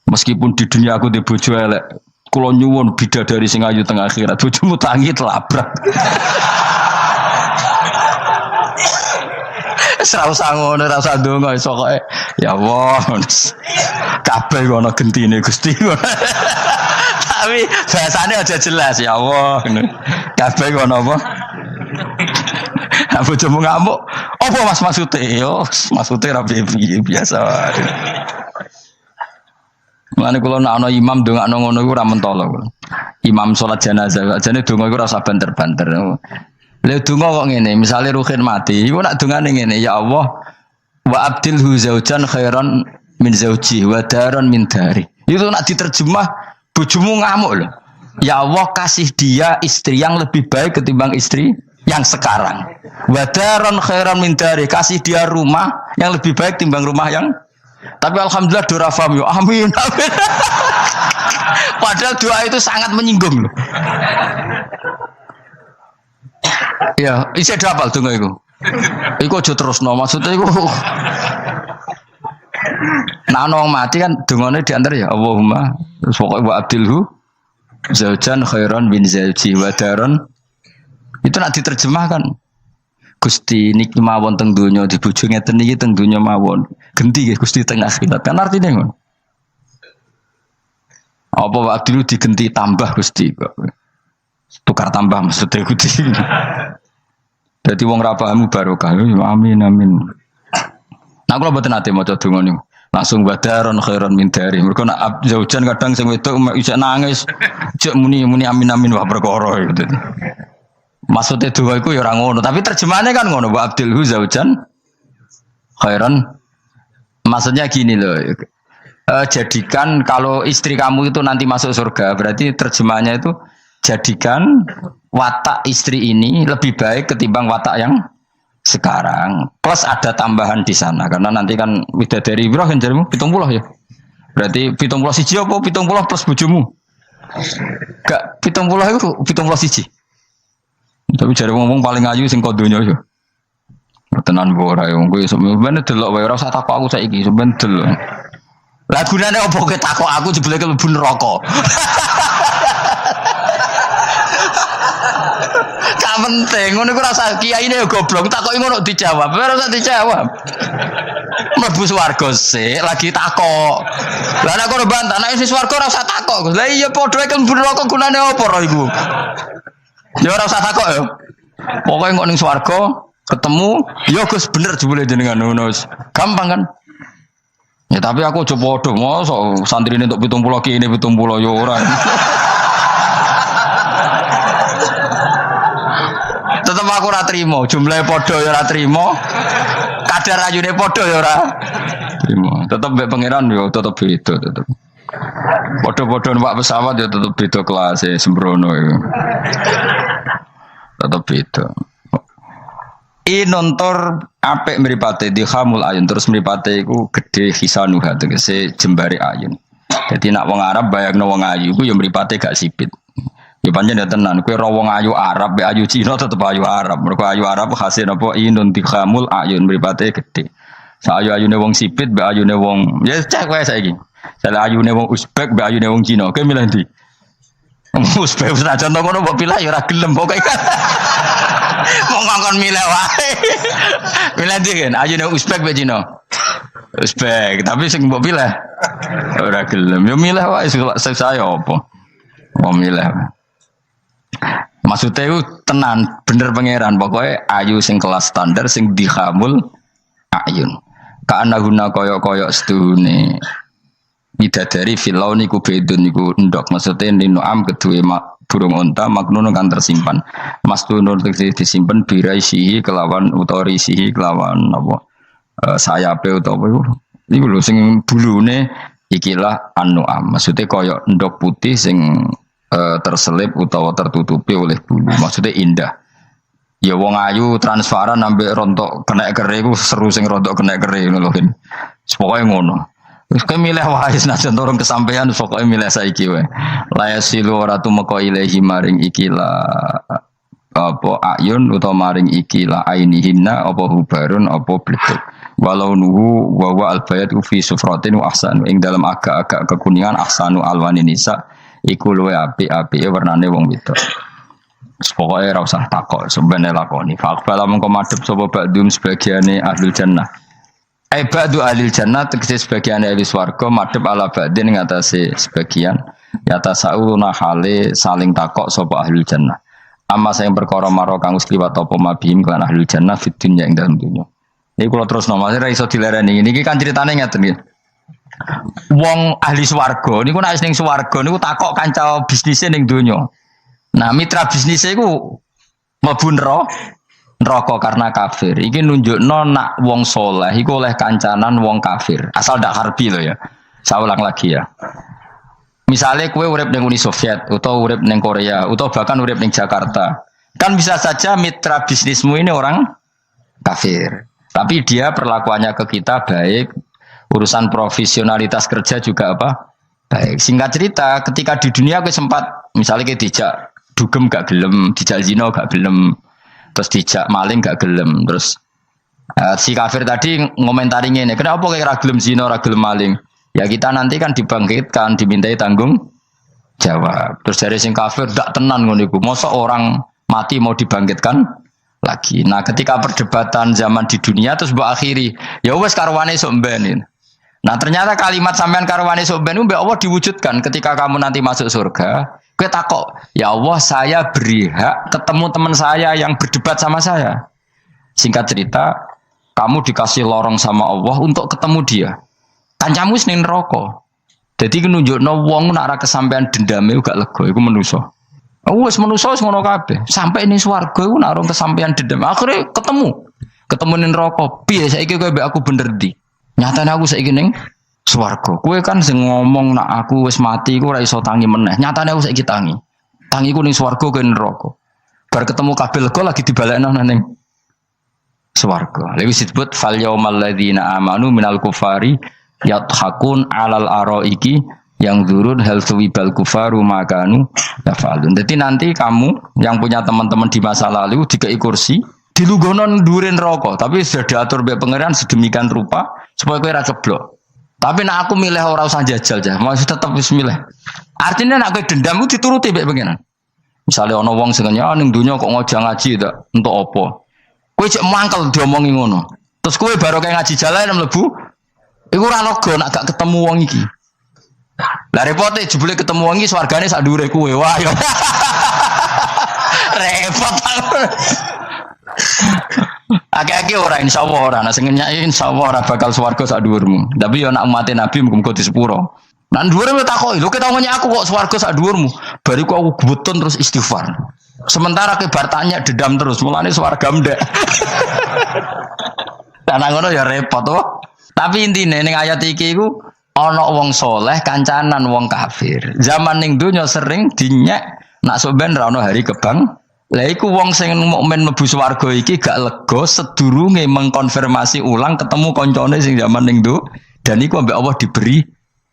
S1: meskipun di dunia aku di bojo elek, kula nyuwun bidadari sing ayu teng akhirat, bojomu tangi telabrak. Ora usah ngono, ora usah ndonga iso kok. Ya Allah. Kabeh ono gentine Gusti. Tapi bahasane aja jelas ya Allah. Kabeh ono apa? Apa bojomu ngamuk? Apa Mas maksude? Yo, maksude ra biasa wae. Mulane kula nek ana imam ndongakno ngono iku ora mentolo. Imam salat jenazah, jane donga iku ora usah banter-banter. Lha donga kok ngene, misale Ruhin mati, iku nak dongane ngene, ya Allah, wa abdilhu zaujan khairan min zauji wa daran min dari. Itu nak diterjemah bojomu ngamuk lho. Ya Allah, kasih dia istri yang lebih baik ketimbang istri yang sekarang. Wa daran khairan min dari, kasih dia rumah yang lebih baik timbang rumah yang. Tapi alhamdulillah durafam yo. Amin. Amin. Padahal doa itu sangat menyinggung loh. Ya, isih dapal donga iku. Iku aja terusno, maksudnya iku. Nah, wong mati kan dongane diantar ya Allahumma pokoke wa abdilhu zaujan khairan bin zauji wa daron. Itu nak diterjemahkan. Gusti niki mawon teng donya di bojo ngeten iki teng donya mawon. Genti nggih Gusti teng akhirat. Kan artine ngono. Apa wa abdilhu digenti tambah Gusti kok. Tukar tambah maksudnya Gusti. Jadi wong ra paham barokah. Amin amin. Nah kalau mboten ate maca donga niku. Langsung badaron khairan min dari. Mergo nak zaujan kadang sing wedok isih nangis. Jek muni amin amin wah perkara gitu. Maksudnya doa iku ya ora ngono, tapi terjemahannya kan ngono, wa abdilhu zaujan khairan. Maksudnya gini loh. Jadikan kalau istri kamu itu nanti masuk surga, berarti terjemahnya itu jadikan watak istri ini lebih baik ketimbang watak yang sekarang. Plus ada tambahan di sana karena nanti kan widadari berapa kan jarimu 70 ya. Berarti 70 siji apa 70 plus bojomu? Gak 70 itu 70 siji. Tapi jare ngomong paling ayu sing kodonya ya. Tenan ora ya kowe sebenarnya delok wae ora usah takok aku saiki sebenarnya delok. Lah gunane opo kowe takok aku jebule mlebu neraka. Gak penting, ngono iku rasa kiyaine ya goblok, takoki ngono dijawab, ora usah dijawab. Mlebu swarga sik lagi takok. Lah nek kono bantah, nek wis swarga ora usah takok. Lah iya padha iku mlebu neraka gunane opo ora iku? Ya ora usah takok ya. Pokoke kok ning swarga ketemu, ya Gus bener jebule jenengan ngono. Gampang kan? Ya tapi aku aja padha, mosok santrine entuk 70 kene 70 ya ora. Tetep aku ora trimo, jumlahe padha ya ora trimo. Kadar ayune padha ya ora trimo. Tetep mbek pangeran ya tetep beda tetep. Padha-padha numpak pesawat ya tetep beda kelas e sembrono iku. Tetep beda. Nontor apik mripate dikhamul ayun terus mripate iku gedhe hisanuha tegese jembare ayun. Dadi nak wong Arab bayangno wong ayu iku ya mripate gak sipit. Ya pancen ya tenan, kowe ora wong ayu Arab, be ayu Cina tetep ayu Arab. Mergo ayu Arab hasil apa inun dikhamul ayun mripate gedhe. Sayu-ayune wong sipit, be ayune wong ya cek wae saiki. Sale ayune wong Uzbek, be ayune wong Cina. Kowe milih ndi? Uzbek wis aja contoh ngono mbok pilih ya ora gelem pokoke. Mau ngongkon milih wae. Milih ndi kan? Ayune Uzbek be Cina. Uzbek, tapi sing mbok pilih ora gelem. Ya milih wae saya apa? Mau milih. Maksudnya itu tenan bener pangeran pokoknya ayu sing kelas standar sing dihamul ayun. Karena guna koyok-koyok sedune bidadari filau niku bedun niku endok maksudnya ninuam kedua burung unta maknun kan tersimpan. Mastunur disimpan biraisihi kelawan utorisihi kelawan apa sayape utawa iku lho sing bulune ikilah anuam. Maksudnya koyok endok putih sing terselip utawa tertutupi oleh bulu. Maksudnya indah. Ya wong ayu transparan ambek rontok kena kere iku seru sing rontok kena kere ngono lho. Pokoke ngono. Wis kowe milih wae senajan turun kesampaian pokoke milih saiki wae. La yasilu ora tumeka ilahi maring ikila apa ayun utawa maring ikila ainihinna apa hubarun apa bleduk. Walau nuhu wa wa albayat fi sufratin wa ahsanu ing dalam agak-agak kekuningan ahsanu alwani nisa iku luwe apik-apike warnane wong wedok. Pokoke ora usah takok, sampeyan lakoni. Faqbala mengko madhep sapa ba'dum sebagiane ahlul jannah. Ba'du ahlil jannah tegese sebagiane ahli swarga madhep ala ba'din ing atase sebagian yata sauluna hale saling takok sapa ahlul jannah. Amma sing perkara maro kang wis liwat apa mabihim kan ahlul jannah fid dunya ing dalem dunya. Iki kula terus nomase ra iso dilereni. Niki kan critane ngeten nggih. Wong ahli swarga niku nek ning swarga niku takok kanca bisnise ning donya. Nah, mitra bisnise iku mlebu neraka karena kafir. Iki nunjukno nak wong saleh iku oleh kancanan wong kafir. Asal ndak harbi lho ya. Saya ulang lagi ya. Misalnya kowe urip ning Uni Soviet utawa urip ning Korea utawa bahkan urip ning Jakarta. Kan bisa saja mitra bisnismu ini orang kafir. Tapi dia perlakuannya ke kita baik. Urusan profesionalitas kerja juga apa? Baik. Singkat cerita, ketika di dunia aku sempat, misalnya kita dijak dugem gak gelem, dijak zina gak gelem, terus dijak maling gak gelem, terus si kafir tadi ngomentari ngene, kenapa kayak ra gelem zina, ra gelem maling? Ya kita nanti kan dibangkitkan, dimintai tanggung jawab. Terus dari sing kafir gak tenan ngono iku. Mosok orang mati mau dibangkitkan lagi. Nah, ketika perdebatan zaman di dunia terus mbok akhiri, ya wis karwane sok mbenin. Nah ternyata kalimat sampean karwane soben mbek Allah diwujudkan ketika kamu nanti masuk surga. Kowe takok, ya Allah saya beri hak ketemu teman saya yang berdebat sama saya. Singkat cerita, kamu dikasih lorong sama Allah untuk ketemu dia. Kancamu ning neraka. Dadi nunjukno wong nek ora kesampean dendame gak lega iku manusa. Wis manusa wis ngono kabeh. Sampai ning swarga iku nek ora kesampean dendam. Akhire ketemu ning neraka. Piye saiki kowe mbek aku bener ndi? Nyatane aku saiki ning swarga. Kowe kan sing ngomong nak aku wis mati iku ora iso tangi meneh. Nyatane aku saiki tangi. Tangiku ning swarga kowe neraka. Bar ketemu kabeh lega lagi dibalekno ning swarga. Lha wis disebut fal yaumal ladzina amanu minal kufari yadhakun alal araiki yang zurun hal suwibal kufaru makanu yafalun. Jadi nanti kamu yang punya teman-teman di masa lalu dikei kursi dilunggono ndurin rokok, tapi sudah diatur mbek pangeran sedemikian rupa supaya kowe ora ceblok. Tapi nek aku milih ora usah jajal aja, masih tetap wis milih. Artinya nek kowe dendam ku dituruti mbek pangeran. Misale ana wong sing nyang ning donya kok ngojo ngaji ta, entuk apa? Kowe cek mangkel diomongi ngono. Terus kowe baru kayak ngaji jalan mlebu, iku ora lega nek gak ketemu wong iki. Lah repote jebule ketemu wong iki swargane sak dhuwure kowe. Wah yo. Repot. Akeh-akeh ora insyaallah ora, nek sing nyai insyaallah ora bakal swarga sak dhuwurmu. Tapi yo nek umat Nabi muga-muga di sepuro. Nan dhuwure wis takoki, lho ketemu aku kok swarga sak dhuwurmu. Bariku aku gebutun terus istighfar. Sementara ke bar tanya dedam terus, mulane swarga ndek. Karena ngono ya repot to. Tapi intine ning ayat iki iku ana wong soleh kancanan wong kafir. Zaman ning donya sering dinyek nak sampean ra ono hari kebang. Lah iku wong sing mukmin mlebu swarga iki gak lega sedurunge mengkonfirmasi ulang ketemu koncone sing zaman ning do dan iku ambek Allah diberi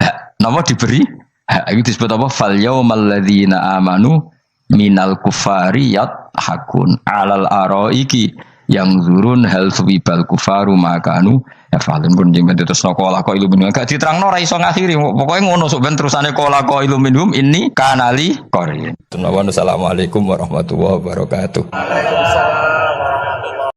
S1: hak. Napa diberi? Hak iku disebut apa? Fal yaumal ladzina amanu minal kufari yadhakun alal araiki yang zurun hal suwibal kufaru makanu ya falun pun jeng terus nokola ko iluminum gak diterangno ora iso ngakhiri pokoke ngono sok ben terusane kola ko iluminum ini kanali korin. Assalamualaikum warahmatullahi wabarakatuh.